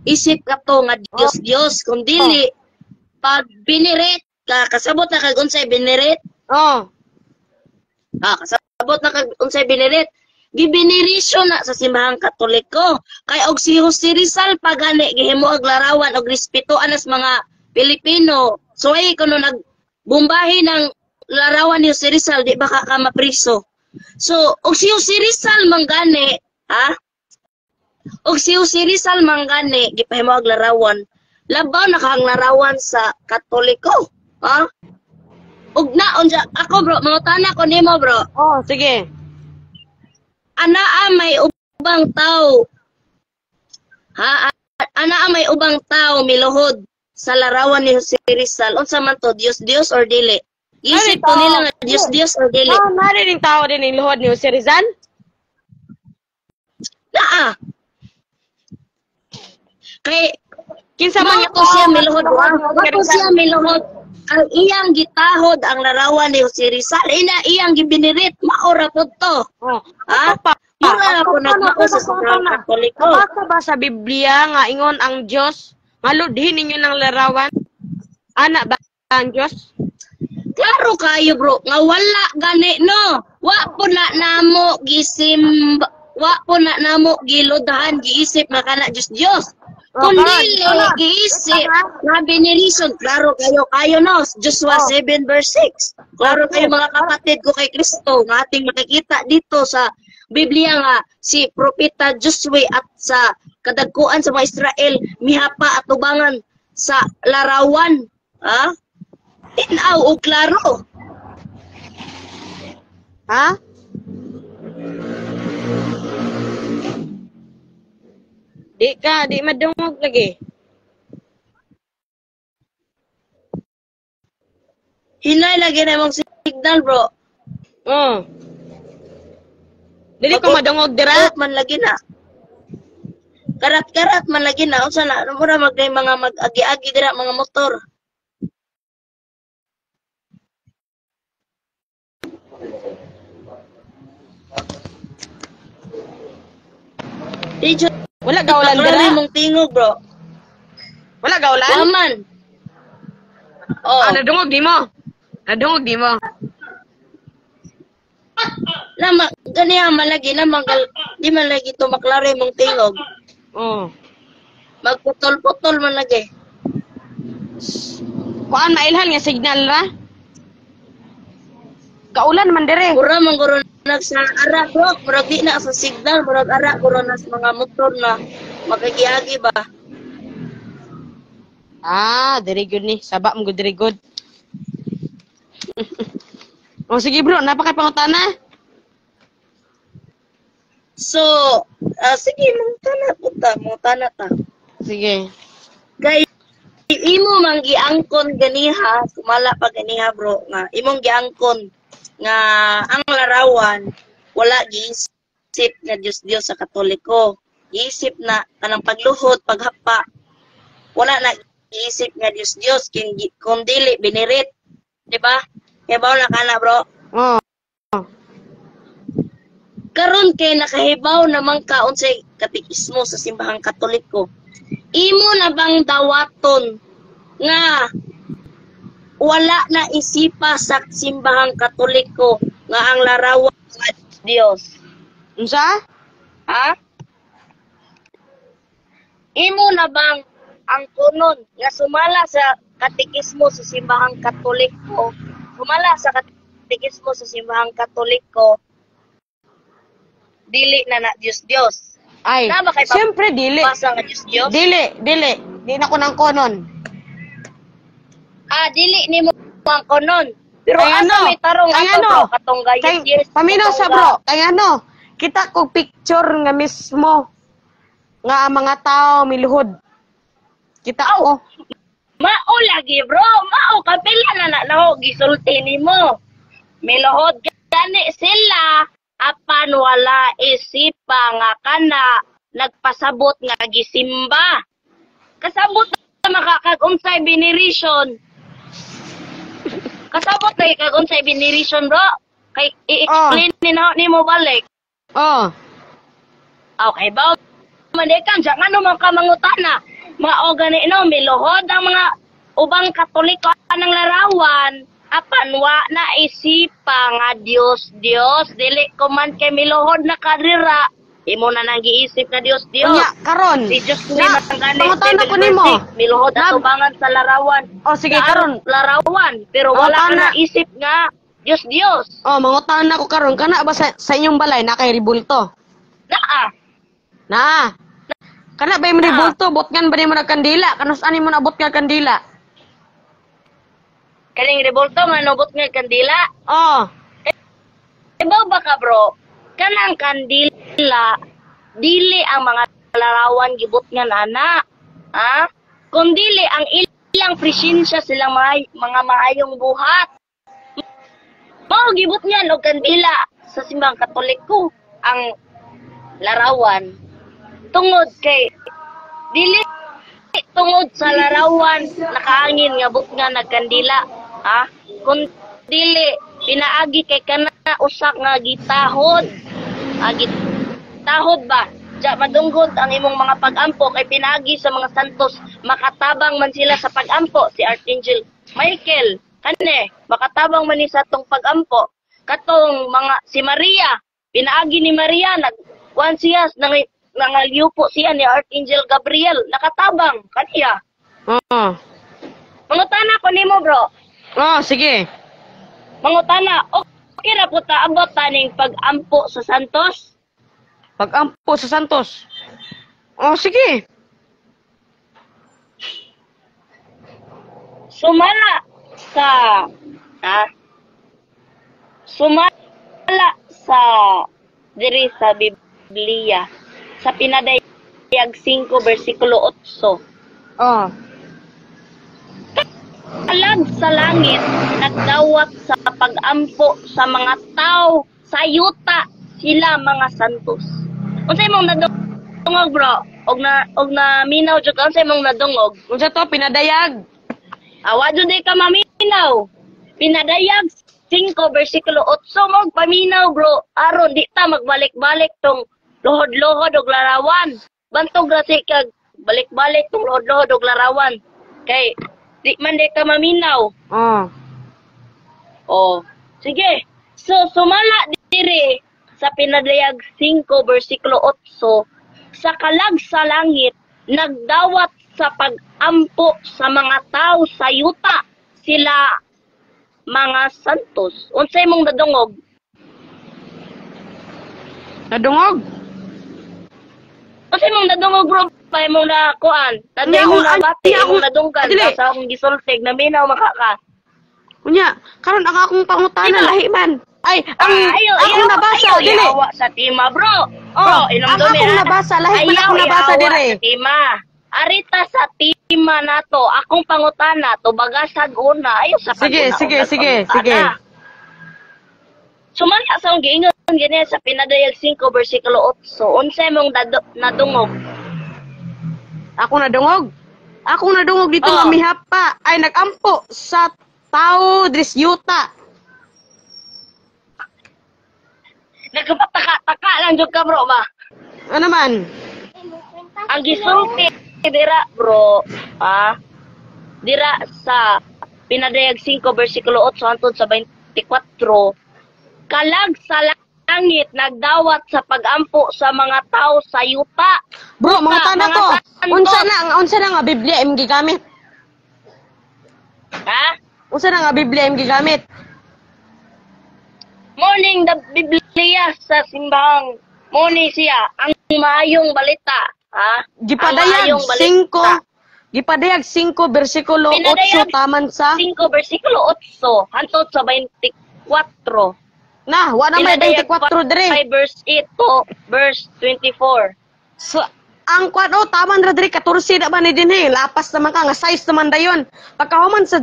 isip ka to nga Diyos. Kung dili, pag binirit ka, kasabot na kag unsay binirit. Oh. Kasabot na kag unsay binirit. Gibinirisyo na sa simbahang Katoliko. Kay og si Jose Rizal pagani gihimo og larawan og respetuan as mga Pilipino. So ay kuno nagbumbahi ng larawan ni Jose Rizal di baka ka mapriso. So og si Jose Rizal manggani, ha? Og si Jose Rizal manggani gipahimo og larawan. Labaw na kang larawan sa Katoliko, ha? Og na unja ako bro, mangutana ko nimo bro. Oh, sige. Anaa may ubang tao. Ha? Anaa may ubang tao miluhod sa larawan ni Jose Rizal. Unsa man to? Diyos or dili? Isip ko nila nga Diyos or dili. Narinig tao din yung luhod ni Jose Rizal? Naa. Kay Kinsa man Ako siya miluhod. Ako siya miluhod. Ang iyang gitahod ang larawan ni Jose Rizal. Iyang gibinirit. Maura po to. Oh. Ha? Mura ako nagmako sa Sagrado Katoliko. Basta ba sa Biblia nga ingon ang Diyos? Maludhin ninyo ng larawan? Ana ba ang Diyos? Klaro kayo bro. Nga wala gani no. Wa po na namo wa po na namo giludhan giisip na kana Diyos. Kundi giisip na binirison. Klaro kayo no. Joshua 7 verse 6. Klaro kayo mga kapatid ko kay Kristo. Nga ating makikita dito sa Biblia nga si Propeta Josue at sa kadagkuan sa mga Israel mihapa at tubangan sa larawan. Ha? Tinaw o klaro. Ha? Di madungog lagi. Hinay lagi na mong signal, bro. Oh. Dili ko madungog dira. Karat man lagi na. Karat-karat man lagi na. Unsa na, mura magday mga mag-agi-agi dira mga motor. Diyo, Wala gaulan dira. mong tingog, bro. Wala gaulan. Waman. Oh. Nadungog di mo. Nadungog di mo. Lama, ganiya malagi na di man lagi to maklaro mong tingog. Oh. Magputol-putol man lagi. Kuan mailhan nga signal ra? Kaulan man dire. Mura man guro na sa ara bro, murag di na sa signal, murag ara guro na sa mga motor na magagiagi ba. Ah, very good ni. Saba mo good, very good. O sige bro, napakay pangutana. So, sige, mangutana ta. Sige. Kay imo man giangkon ganiha, sumala pa ganiha bro, nga imong giangkon nga ang larawan wala giisip nga Dios sa Katoliko. Giisip na kanang pagluhod, paghapa. Wala na giisip nga Dios kung dili binirit. Di ba? Kaya ba na kana bro? Oh. Karon kay nakahibaw naman ka unsay katekismo sa simbahang Katoliko. Imo na bang dawaton nga wala na isipa sa simbahang Katoliko nga ang larawan sa Dios? Unsa? Ha? Imo na bang ang kunon nga sumala sa katekismo sa simbahang Katoliko, dili na Diyos. Ay, Na ba kay siyempre dili. Basa nga Diyos? Dili. Di na ko nang konon. Dili ni mo ang kunon. Pero Kay asa ano? may tarong Kay ato ano? bro, katong Kay, yes, paminaw sa bro. Kaya ano? Kita ko picture nga mismo nga ang mga tao miluhod. Kita ko. Mao lagi bro, mao kapila na gisulti nimo. Milohod gani sila apan wala isipa nga kana nagpasabot nga gisimba. Kasabot na makakag-unsay veneration. Kasabot na kag-unsay veneration bro. Kay i-explain nimo balik. Oh. Okay, ba? Manikan siya nga naman ka mangutana. Mao gani no, milohod ang mga ubang Katoliko ng larawan. Apan wa na isipa nga Dios, dili ko man kay milohod na kadira. Imo na nang giisip na Dios. Unya, karon. Si Dios ni matangani. Pangutana ko nimo. Milohod na tubangan sa larawan. Oh, sige karon. Larawan, pero wala ka na isip nga Dios. Oh, mangutana ko karon kana ba sa inyong balay na kay ribulto? Naa. Na. Kana ba yung ribulto botngan ba nimo nagkandila? Kanus ani mo nabot nga kandila? Kaning rebolto nga nobot nga kandila. Oh. Ibaw ba ka bro? Kanang kandila dili ang mga larawan gibot nga nana. Ha? Kung dili ang ilang presensya silang mga maayong buhat. Mao gibot niyan og kandila sa simbang Katoliko ang larawan. Tungod kay dili tungod sa larawan nakaangin nga but nga nagkandila. Ha? Kung dili pinaagi kay kana usak nga gitahod. Gitahod ba? Diya madunggod ang imong mga pag-ampo kay pinaagi sa mga santos makatabang man sila sa pag-ampo si Archangel Michael kane makatabang man ni sa tong pag-ampo katong mga si Maria pinaagi ni Maria nagkuan siya nangalyupo siya ni Archangel Gabriel nakatabang kaniya. Mangutana ko nimo bro. Oh, sige. Mangutana, okay ra po ta abot taning pag-ampo sa santos? Pag-ampo sa santos. Oh, sige. Sumala sa diri sa Biblia sa Pinadayag 5 versikulo 8. Oh. Kalag sa langit nagdawat sa pag-ampo sa mga tao sa yuta sila mga santos. Unsay mong nadungog bro? Og na minaw jud unsay mong nadungog? Unsa to pinadayag? Awa jud ka maminaw. Pinadayag 5 versikulo 8 mo paminaw bro. Aron di ta magbalik-balik tong lohod-lohod og larawan. Bantog ra si kag balik-balik tong lohod-lohod og larawan. Kay di man di ka maminaw. Oh. Sige. So sumala diri sa Pinadayag 5 versikulo 8 sa kalag sa langit nagdawat sa pag-ampo sa mga tao sa yuta sila mga santos. Unsay mong nadungog? Nadungog? Unsay mong nadungog bro? Pay mong nakuan. Tanda Nya, mong nabati, nya, mong nadunggan. dili. Sa akong gisultig, naminaw makaka. Unya, karon akong pangutana Diba? lahi man. Ay, akong nabasa dili. Ayaw sa tima bro. Oh, ang akong nabasa lahi man akong nabasa dire. Sa tima. Arita sa tima nato, akong pangutana, tubagasag una. Ayaw sa Sige, paguna, sige, una sige, pangutana. sige. Sumali sa akong giingon gani sa pinadayag 5 versikulo 8. Unsay mong nadungog? Ako nadungog. Ako nadungog dito Oh. nga mihapa ay nagampo sa tao dris yuta. Nagpataka-taka lang jud ka bro ba? Ano man? Ang gisulti dira bro, dira sa pinadayag 5 versikulo 8 hangtod sa 24, kalag sa langit nagdawat sa pagampo sa mga tao sa yuta. Bro, mga tana mga ko. santos. Unsa na nga Biblia imong gigamit? Ha? Unsa na nga Biblia imong gigamit? Morning the Biblia sa simbahang. Morning siya ang maayong balita, ha? Gipadayag 5. Gipadayag 5 bersikulo 8 Pinadayag taman sa 5 versikulo 8 hangtod sa 24. na wa na may 24 dire. 5 verse 8 to verse 24. So, ang kwan taman ra diri 14 na ba ni dinhi? Lapas naman ka nga size naman dayon. Pagkahuman sa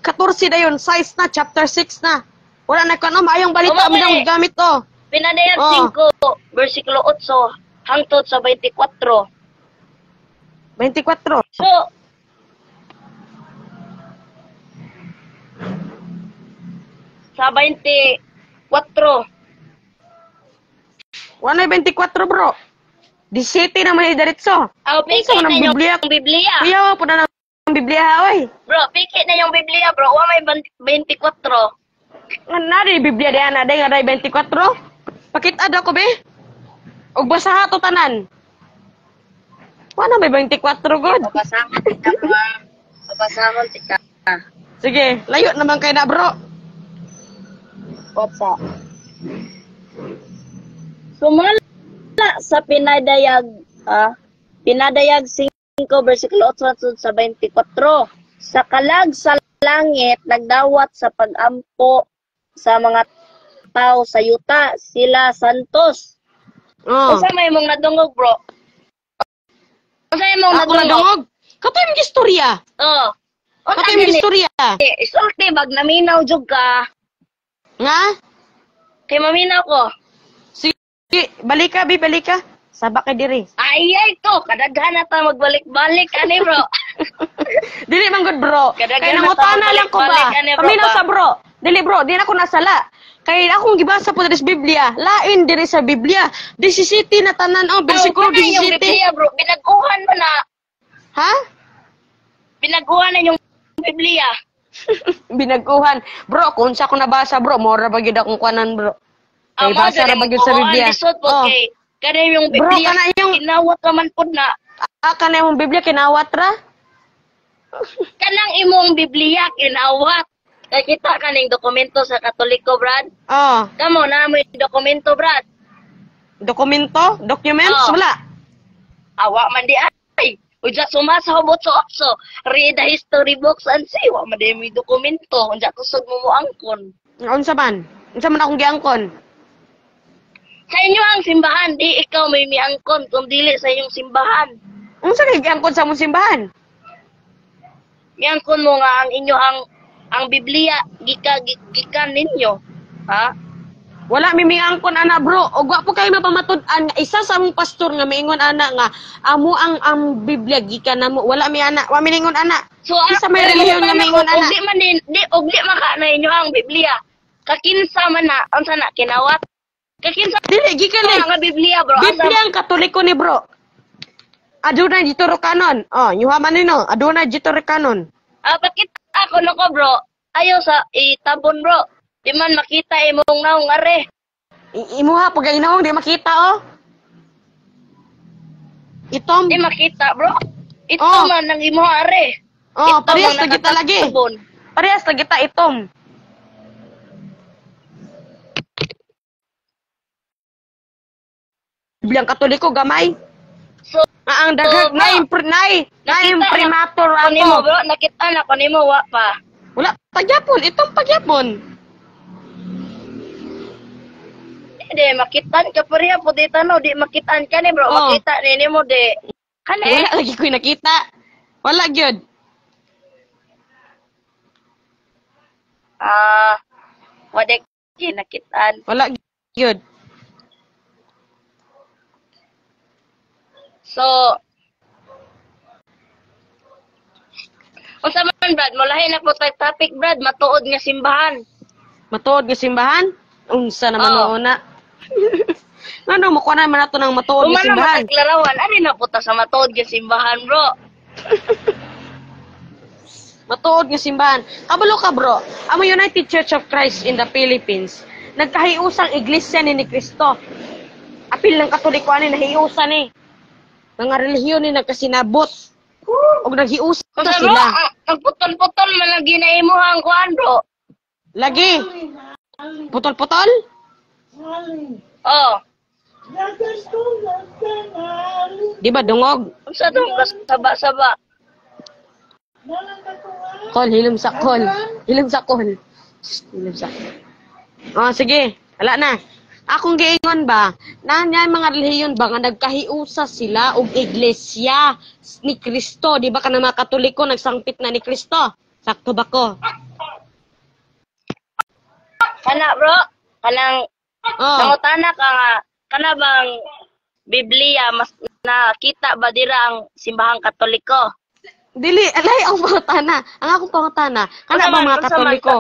14 dayon, size na chapter 6 na. Wala na kano maayong balita mo nang gamit to. Pinadayag Oh. 5 versikulo 8 hangtod sa 24. 24. So, sa 24. Wala 24 bro. 17 naman ni diretso. Piki Isa na ng yung Biblia. Biblia. Kuya wa po na ng Biblia oy. Bro, piki na yung Biblia, bro. Wa may 24. Nari Biblia diyan na day nga day 24. Pakita daw ko be. Og basaha to tanan. Wala may 24 god. Papasahon tika mga. Papasahon tika. Sige, layo naman kay na bro. What's up? Sumala sa pinadayag, pinadayag 5 versikulo 8 sa 24. Sa kalag sa langit, nagdawat sa pagampo sa mga tao sa yuta, sila santos. Oh. Unsa may mong nadungog, bro? Unsa may mong Ako nadungog? nadungog. Katoy mong istorya. Oh. Katoy mong istorya. Isulti, bag naminaw jud ka. Nga? Kay maminaw ko. Sige, balik ka, balik ka. Saba ka diri. Ay, ko. Kadaghan na ta magbalik-balik, ani, bro. Dili man good bro. Kadaghan Kay na nangutana taon lang ko ba? balik-balik, ano, bro, Paminaw ba? sa bro. Dili bro, di na ko nasala. Kay akong gibasa po diri sa Biblia. Lain diri sa Biblia. 17 na tanan bersikulo Yung 17. Biblia, bro. Binaguhan mo na. Ha? Binaguhan na yung Biblia. Binaguhan. Bro, kung sa ko nabasa bro, mora ba gyud akong kuanan bro. Kay basa ra ba gyud sa Biblia. Oh. Kada yung Bro, Biblia, kana yung- kinawat naman po na. Kana imong Biblia kinawat ra? Kanang imong Biblia, kinawat. Kaya kita kaning dokumento sa Katoliko, Brad. Oh, Kamo na mo yung dokumento, Brad. dokumento, documents Oh. wala. Awa man di ay. Uja sumasahobot sa otso. Read the history books and see. Wa man di may dokumento. Uja kusog mo angkon. Unsa man? Unsa man akong giangkon? Sa inyo ang simbahan, di ikaw may miangkon kung dili sa inyong simbahan. Unsa kay giangkon sa mong simbahan? Miangkon mo nga ang inyo ang Biblia gikan ninyo. Ha? Wala mimiangkon ana bro. Og wa po kayo mapamatud-an nga isa sa mong pastor nga miingon ana nga amo ang Biblia gikan namo. Wala mi ana, wa miningon ana. So Isa may relihiyon nga miingon ana. Di man din, di man ka na inyo ang Biblia. Kakinsa man na, unsa na kinawat? Kakinsa Dili gikan ni. nga Biblia, bro. Biblia ang Katoliko ni bro. Aduna jitoro kanon. Oh, yuhaman nino. Aduna jitoro kanon. Bakit ako nako, bro? Ayaw sa itabon, bro. Di man makita imong naong are. Imuha pag inawong di makita oh. Itom. Di makita, bro. Ito Oh. man ang imo are. Oh, Ito parehas man na kita lagi. nakatabon. Parehas na kita itom. Bibliang Katoliko gamay. So, Ang daghang na imprimatur Kanimo ako. bro, nakita na kanimo wa pa. Wala pagyapon, itong pagyapon. Di makitan ka pariya po di tanaw, di makitan ka ni bro, Oh. makita ni nimo di. Kani? Wala lagi ko nakita. Wala gyud. Wala nakitaan. Wala gyud. So, unsa man Brad, mulahi na po tag topic Brad, matuod nga simbahan. Matuod nga simbahan? Unsa naman Oo. una? Ano mo kuha naman nato ng matuod nga Kung man simbahan? maglarawan, ani na po ta sa matuod nga simbahan bro. Matuod nga simbahan. Kabalo ka bro, ang United Church of Christ in the Philippines, nagkahiusang iglesia ni Kristo. Apil ng Katoliko ani nahiusan ni. Mga relihiyon ni nagkasinabot. Og naghiusa Unsa bro, sila. ang putol-putol man ang ginaimuhang kuan bro. Lagi. Putol-putol? Oh, Di ba dungog? unsa tong kasaba-saba? Kol, hilom sa kol. Hilom sa kol. Hilom sa Oh, sige. Wala na. Akong giingon ba, nanya mga relihiyon ba nga nagkahiusa sila og iglesia ni Kristo, di ba kanang mga Katoliko nagsangpit na ni Kristo? Sakto ba ko? Kana bro, kanang Oh. nangutana ka nga, kana bang Biblia mas nakita ba dira ang simbahang Katoliko? Dili, alay ang pangutana. Ang akong pangutana, kana ba mga Unsa man? Katoliko?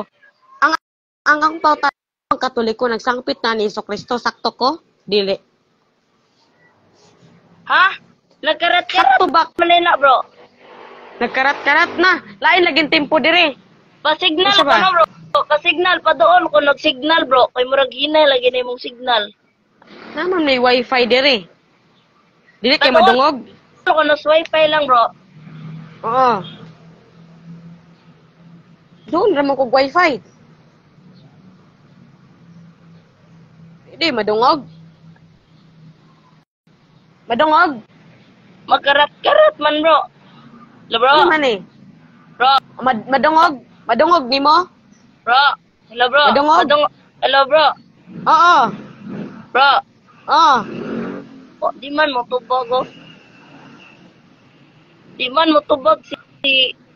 Ang akong pangutana, ang Katoliko nagsangpit na ni Kristo, sakto ko? Dili. Ha? Nagkarat-karat Sakto ba? manina bro. Nagkarat-karat na. Lain laging tempo dire. Pa-signal Unsa ko ba? na bro. Pa-signal pa doon ko nag-signal bro. Kay murag hinay lagi na imong signal. Naman may wifi dire. Dili kay Ano? madungog. Ko nas wifi lang bro. Oo. Doon ramon kog wifi. Hindi madungog. Madungog. Magkarat-karat man bro. Hello bro. Ano man eh? Bro. Madungog. Madungog nimo? Bro. Hello bro. Madungog? Hello bro. Oo. Bro. Oo. Oh, di man mo tubag oh. Di man mo tubag si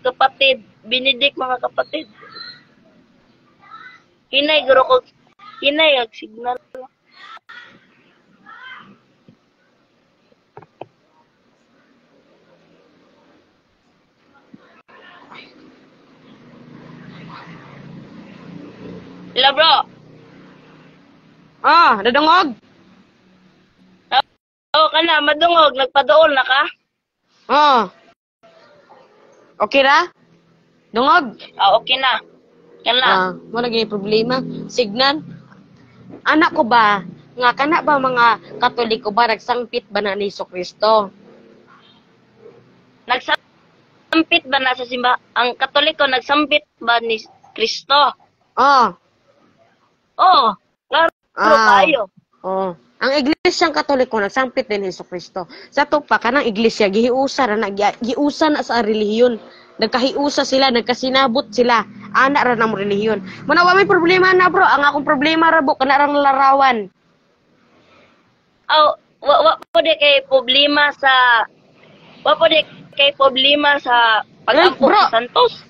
kapatid. Binidik mga kapatid. Hinay guro ko. Hinay ag signal. Hello bro. Nadungog. Oh, kana madungog nagpadool na ka? Oo. Okay ra? Dungog. Okay na. Kana. Mo lagi problema. Signal. Anak ko ba, nga kana ba mga Katoliko ba nagsangpit ba na ni Kristo? Nagsampit ba na sa simba? Ang Katoliko nagsampit ba ni Kristo? Oh, klaro kayo. Ang iglesyang Katoliko nagsangpit din ni Kristo. Sa to pa kanang iglesia gihiusa na giusa na sa relihiyon. Nagkahiusa sila, nagkasinabot sila. Ana ra ng relihiyon. Manawa may problema na bro. Ang akong problema ra bo kana rang larawan. Wa po di kay problema sa pag-ampo Bro. sa Santos.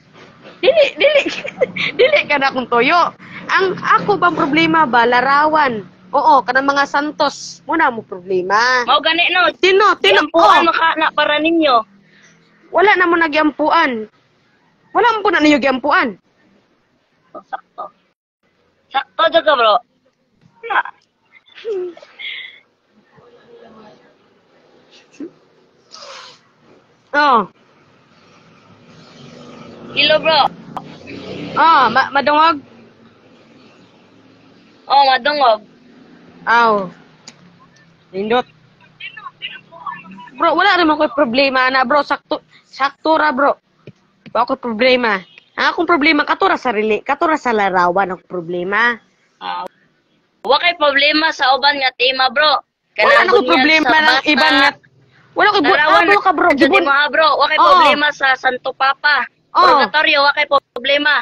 Dili ka na akong toyo. Ang ako bang problema ba larawan? Oo, kanang mga santos. Muna mo problema. Mao gani no. Tino, Tinampuan makana para ninyo. Wala na mo nagyampuan. Wala mo po na ninyo gyampuan. Oh, sakto. Sakto jud ka bro. Na. Hello bro. Madungog. Oh, madungog. Nindot. Bro, wala naman ko problema na bro. Sakto ra bro. Wa ko problema. Ang akong problema katura sa larawan ang problema. Wa kay problema sa uban nga tema bro. Wala na ko bunyag problema sa ng bata. iban nga. Wala ko Larawan bro ka bro. na dyan, Gibon. mga bro. Wakay Oo. problema sa Santo Papa. Oo. Purgatorio, wakay problema.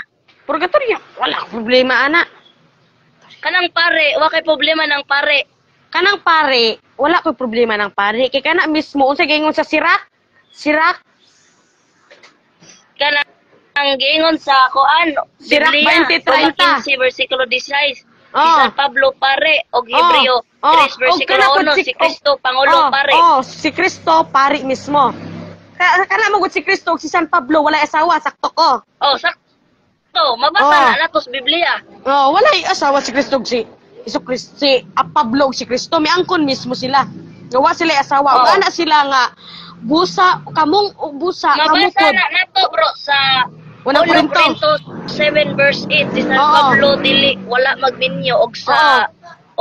Purgatorio. Wala ko problema ana. Kanang pare, wakay problema ng pare. Kanang pare, wala ko problema ng pare. Kay kana mismo unsa gingon sa sirak? Sirak. Kanang ang giingon sa kuan, Sirach Biblia, 20:30. 15 versikulo 16. Si Oh. San Pablo pare og Hebreo 3 versikulo 1 si Kristo pangulo pare. Oh, si Kristo pare mismo. Kana mo gud si Kristo ug si San Pablo wala asawa, sakto ko. Oh, sakto. Mabasa Oh. na natos Biblia. Oh, wala asawa si Kristo ug si Kristo, si Pablo ug si Kristo miangkon mismo sila. Gawa sila asawa. Ug Oh. ana sila nga busa kamong busa kamong Mabasa na nato bro sa Unang 1 Korinto. Corinto 7 verse 8 si San Oo. Pablo dili wala magbinyo og sa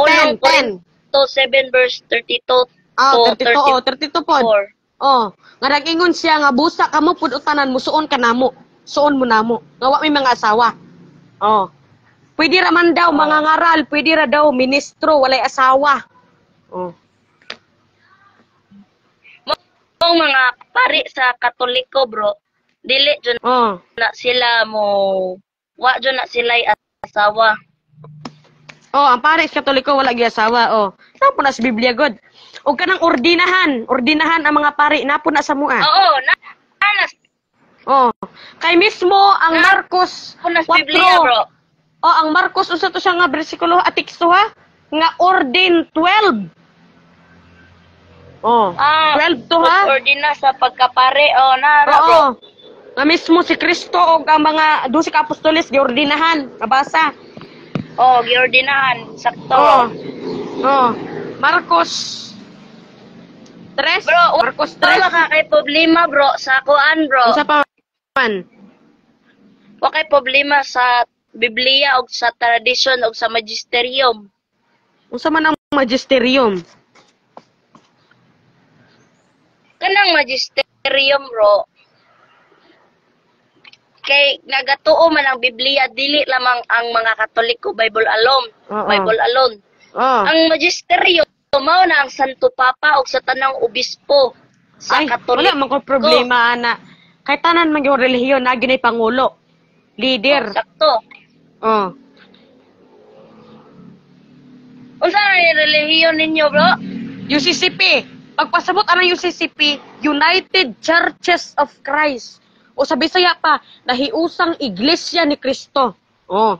1 10. Corinto 7 verse 32 Oh, to 32 pod. 34. Oh, nga nag-ingon siya nga busa kamo pud utanan mo suon ka namo. Suon mo namo. Nga wa may mga asawa. Oh. Pwede ra man daw mga ngaral, pwede ra daw ministro walay asawa. Oh. Ang mga pari sa Katoliko bro, dili dyan Oh. na sila mo wa dyan na sila asawa. Oh, ang pares Katoliko wala gyud asawa. Oh. Napo na sa Biblia god. O kanang ordinahan ang mga pari napo na sa mua. Oo, nanas Oh. Kay mismo ang Marcos po na sa Biblia 4. bro. Oh, ang Marcos unsa to siya nga bersikulo teksto ha? Nga ordin 12. Oh. 12 to ha? Ordina sa pagkapare o nara bro. Oo. Nga mismo si Kristo o ang mga 12 ka apostoles giordinahan. Nabasa. Oh, giordinahan sakto. Oh. Oh. Marcos 3. Bro, Marcos wala 3. ka kay problema bro sa kuan bro. Unsa pa man? Wa kay problema sa Biblia o sa tradisyon o sa magisterium. Unsa man ang magisterium? Kanang magisterium bro. Kay nagatuo man ang Biblia dili lamang ang mga Katoliko Bible alone. Oo. Bible alone. Oh. Ang magisterium mao na ang Santo Papa o sa tanang obispo sa Ay, Katoliko. wala man ko problema ana. Kay tanan man gyud relihiyon na ginay pangulo. Leader. Sakto. Oh. Unsa ang relihiyon ninyo bro? UCCP. Pagpasabot ang UCCP, United Churches of Christ. O sa Bisaya pa, nahiusang iglesia ni Kristo. Oh.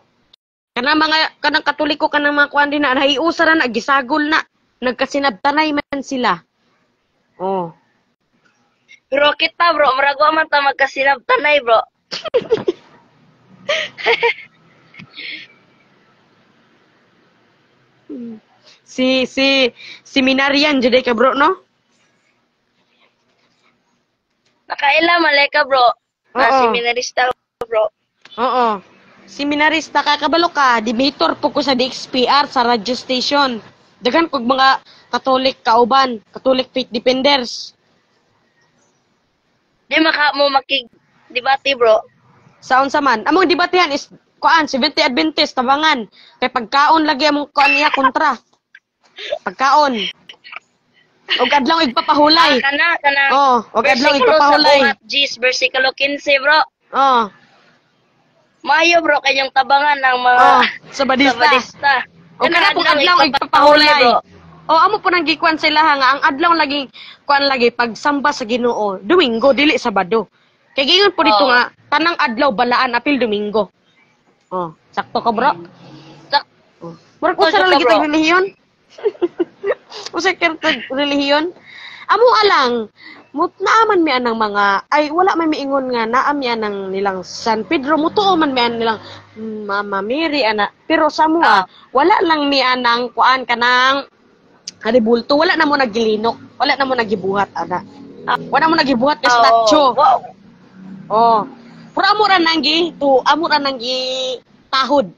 Kanang Katoliko kanang mga kuan din na nahiusa na gisagol na. Nagkasinabtanay man sila. Oh. Pero kita bro, marago man ta magkasinabtanay bro. Seminarian jud ka bro no? Nakaila malay bro. Na Oo. seminarista bro. Oo. Seminarista ka kabalo ka, debator po ko sa DXPR sa radio station. Daghan kog mga Catholic kauban, Catholic faith defenders. Di mo makig-debate bro. Saon sa man? Among debatehan is kuan 70 Adventist tabangan. Kay pagkaon lagi among kuan niya kontra. Pagkaon. Og adlaw igpapahulay. Kana Oh, og adlaw versikulo igpapahulay. sa Buhat Gis, versikulo 15 bro. Oh. Mayo bro kayong tabangan ng mga Oh, sabadista. sabadista. O kana pong adlaw igpapahulay. O amo po nang gikuan sila ha, nga ang adlaw lagi kuan lagi pagsamba sa Ginoo. Domingo dili Sabado. Kay giyon po dito Oo. nga tanang adlaw balaan apil Domingo. Oh, sakto ka bro. Sak- Oh. Murag usa Sakto ra lagi ka, bro. tag relihiyon. Usa ka relihiyon. Amo alang naaman mi anang mga ay wala man miingon nga naam mi anang nilang San Pedro mutuo man mi anang nilang Mama Mary ana pero sa mua wala lang mi anang kuan kanang bulto wala na mo nagilinok wala na mo nagibuhat ana wala mo nagibuhat ka statue Wow. oh pura amo ra nanggi tahod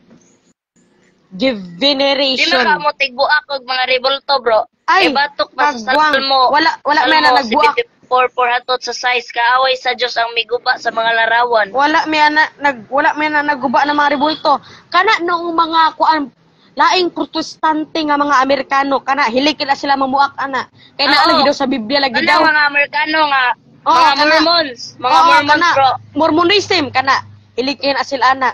give Di veneration na ka mo tigbuak og mga rebulto bro. Ay, Ibatok pa sa pagbuang. Salmo. Wala may na nagbuak. 74 hatot sa size kaaway sa Dios ang miguba sa mga larawan. wala may na naguba ng mga rebulto kana noong mga kuan laing protestante nga mga Amerikano kana hilig na sila mamuak ana. Kay naa lagi daw sa Biblia lagi Kana daw. mga Amerikano nga, Oo, mga kana. Mormons, mga Oo, Mormons kana. bro. Mormonism kana hilig na sila ana.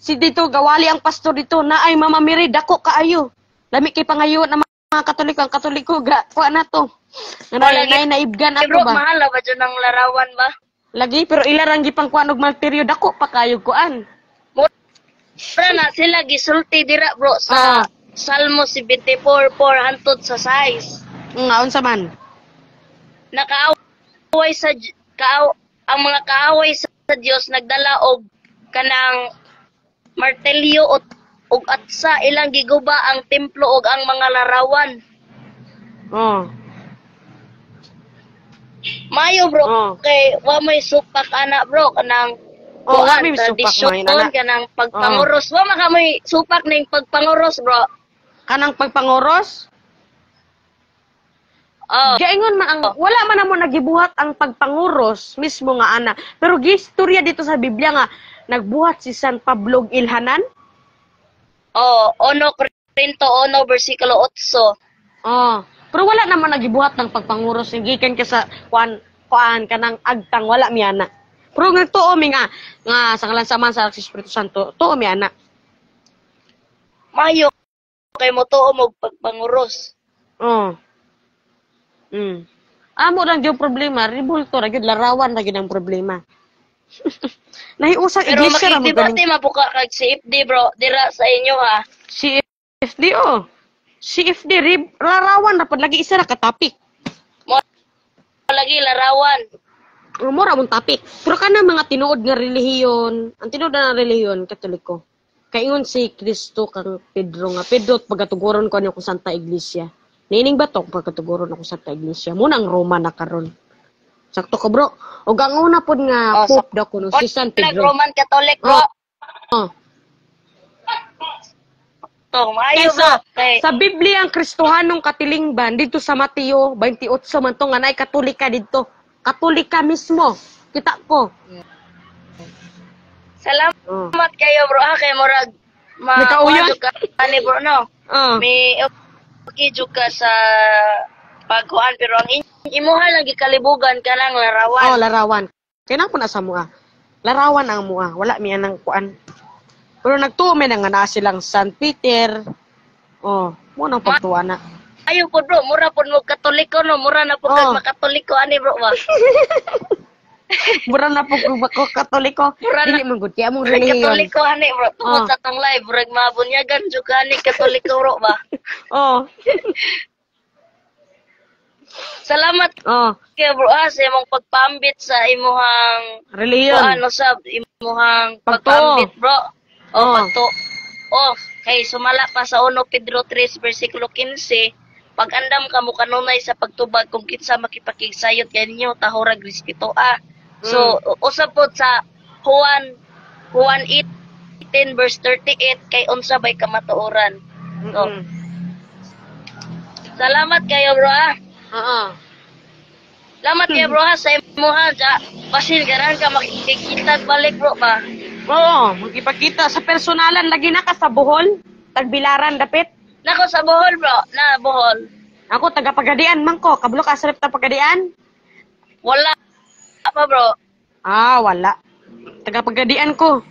Si dito gawali ang pastor dito na ay Mama Mary dako kaayo. Lami kay pangayo na mga Katoliko, ang Katoliko ga kuha na to. Wala Nay naibgan Eh, ato bro, ba? mahal na ba dyan ang larawan ba? Lagi pero ilarang gipang kuan og martiryo dako pa kayo kuan. Mura na sila gisulti dira bro sa Salmo 74:4 hantod sa 6. Unsa man? Nakaaway sa ang mga kaaway sa Dios nagdala og kanang martelyo og atsa ilang giguba ang templo og ang mga larawan. Oh. Mayo bro, Oh. kay wa may supak ana bro kanang Oh, wa kuan, may supak tradisyon, mo, inana. kanang pagpanguros. Wa man ka may supak ning pagpanguros bro. Kanang pagpangoros? Oh. Gaingon man ang wala man namo nagibuhat ang pagpanguros mismo nga ana. Pero gistorya dito sa Biblia nga nagbuhat si San Pablo og ilhanan. Oh, 1 Korinto 1 versikulo 8. Oh. Pero wala naman nagibuhat ng pagpanguros gikan ka sa kuan kanang agtang wala mi ana. Pero nagtuo mi nga sa ngalan sa Man sa Espiritu Santo, tuo mi ana. Mayo kay mo tuo mo pagpanguros. Oh. Amo lang yung problema, ribulto ra gyud larawan ra gyud ang problema. Nahiusang Pero iglesia ra mo makidebate mapuka kag CFD bro dira sa inyo ha. CFD oh. CFD larawan ra pud lagi isa ra ka topic. Mo lagi larawan. Mura mong topic. Pero kana mga tinuod nga relihiyon, ang tinuod na relihiyon Katoliko. Kaingon si Kristo kang Pedro nga Pedro pagatuguron ko niyo kung Santa Iglesia. Nining ba to pagkatuguron ako sa Iglesia? Muna ang Roma na karon. Sakto ka bro. O ang una pod nga Pope daw kuno si San Pedro. Roman Catholic bro. Oh. To, maayo Kaysa, bro. Kay sa Biblia ang Kristohanong katilingban dito sa Mateo 28 man to nga nay Katolika dito. Katolika mismo. Kita ko. salamat kayo bro ha kay murag Nakauyan? ani bro no. May okay juga sa pagkuan pero ang imuha lang gikalibugan kanang larawan. Oh, larawan. Kaya na po na sa mua. Larawan ang mua. Wala mi anang kuan. Pero nagtuo mi na nga na silang San Peter. Oh, mo nang pagtuwa na. Ayo po bro, mura po mo Katoliko no, mura na po kag makatoliko ani bro ba. Mura na po ko Katoliko. Dili man gud kaya mong relihiyon. Katoliko ani bro, tungod sa tong live, murag mabunyagan juga ani Katoliko bro ba. Oh. Salamat kay bro sa imong pagpambit sa imuhang relihiyon. Ano sa imuhang pagpambit bro. Pagto. Kay sumala pa sa 1 Pedro 3 versikulo 15, pag-andam ka mo kanunay sa pagtubag kung kinsa makipakigsayot kaninyo tahorag respeto So usab pod sa Juan 8:18 verse 38 kay unsa bay kamatuoran. So, salamat kayo bro Salamat kayo bro sa imuha basin garan ka makikita balik bro ba. Oo, magipakita sa personalan lagi na ka sa Bohol, Tagbilaran dapit. Nako sa Bohol bro, na Bohol. Ako taga Pagadian man ko, kablo ka sa ta Pagadian? Wala pa bro. Wala. Taga Pagadian ko.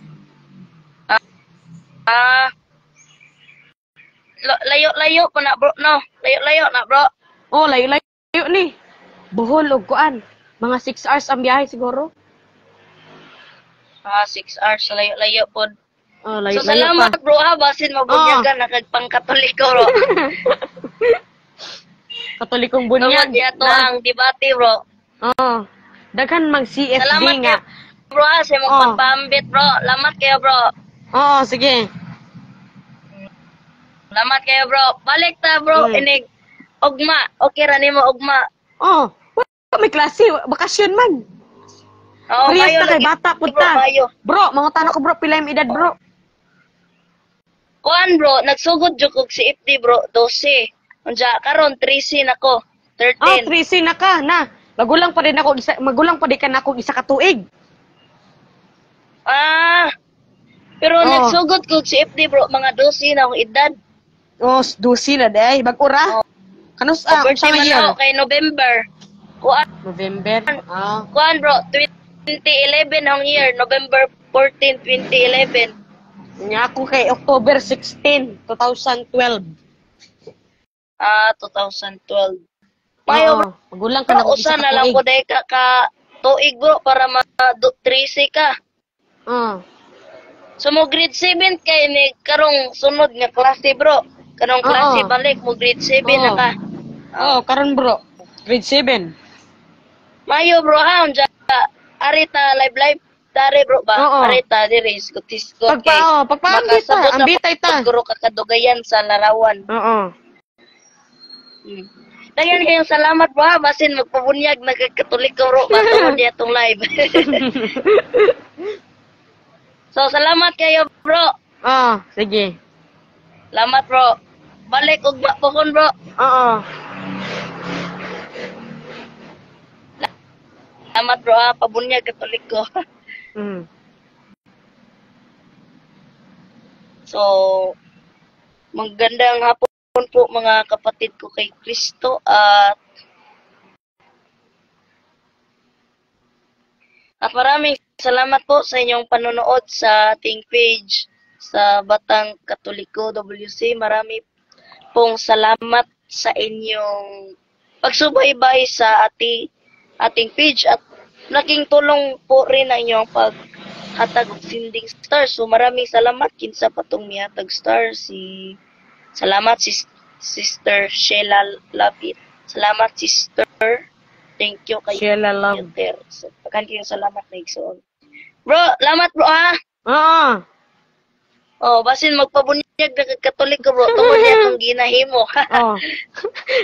Layo-layo pa na bro, no? Layo-layo na bro. Oh, layo-layo ni. Bohol og kuan. Mga 6 hours ang biyahe siguro. 6 hours, layo-layo po. Layo-layo so, salamat pa. bro basin mabunyagan na kagpang-Katoliko bro. Katolikong bunyag. Tungod yato ang debate bro. Daghan mag CFD salamat nga. Kayo, bro sa imong pagpambit bro. Salamat kayo bro. Sige. Salamat kayo bro. Balik ta bro, inig ugma. Okay ra nimo ugma. May klase, bakasyon man. Parehas na kay bata punta. Bro, mga tanong ko bro, pila yung edad bro? Kuan bro, nagsugod jud kog si FD bro, 12. Unja karon 13 nako, 13. 13 na ka na. Magulang pa din ka na ako isa ka tuig. Pero nagsugod kog si FD bro, mga 12 na akong edad. Oh, dusi na day. Bagura. Oh. Kanus Ang birthday sa man year? ako kay November. Kuan, November. Ah. kuan bro, 2011 ang year, November 14, 2011. Nya ako kay October 16, 2012. 2012. Mayo bro, Magulang ka na kung isa usa na lang ka ko dahil ka tuig bro para ma-13 ka. So mo grade 7 kay ni karong sunod nga klase bro. Karong klase balik mo grade 7 na ka. Oh, karon bro. Grade 7. Mayo bro ha, unja arita live tare bro ba? Oo. Arita diri skutis ko Pagpaambita, ambita ita. Guro ka kadugayan sa larawan. Oo. Dagan kayong salamat bro ha, basin magpabunyag nagkatolik ko bro ba tungod niya tong live. So salamat kayo bro. Sige. Salamat bro. Balik og pokon bro. Oo. Salamat bro ha, pabunyag katolik ko. So, magandang hapon po mga kapatid ko kay Kristo at maraming salamat po sa inyong panonood sa ating page sa Batang Katoliko WC. Marami pong salamat sa inyong pagsubaybay sa ating page at laking tulong po rin ang inyong paghatag og sinding star. So maraming salamat kinsa patong mihatag star salamat Sister Sheila Lapit. Salamat Sister. Thank you kay Sheila Love. So, kayong salamat na igsoon. Bro, salamat bro ha. Oh, basin magpabunyag na katolik ka bro. Tungod niya itong ginahimo.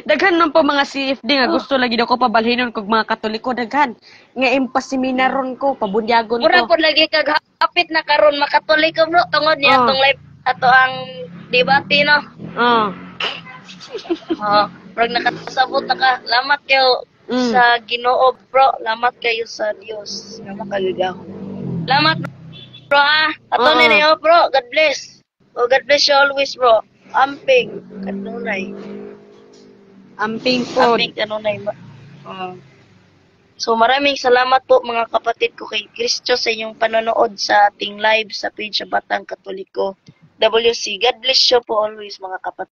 Daghan man po mga CFD nga gusto lagi daw ko pabalhinon kog mga Katoliko daghan. Nga impaseminaron ko, pabunyagon Mura ko. po lagi kag hapit na karon makatolik ka bro. Tungod niya itong live ato ang debate no. Prag nakasabot na ka. Lamat kayo sa Ginoo bro. Lamat kayo sa Dios nga makagagaw. Lamat bro ha. Ato ninyo bro. God bless. Oh, God bless you always bro. Amping kanunay. Amping po. Amping kanunay. So maraming salamat po mga kapatid ko kay Kristo sa inyong panonood sa ating live sa page sa Batang Katoliko WC. God bless you po always mga kapatid.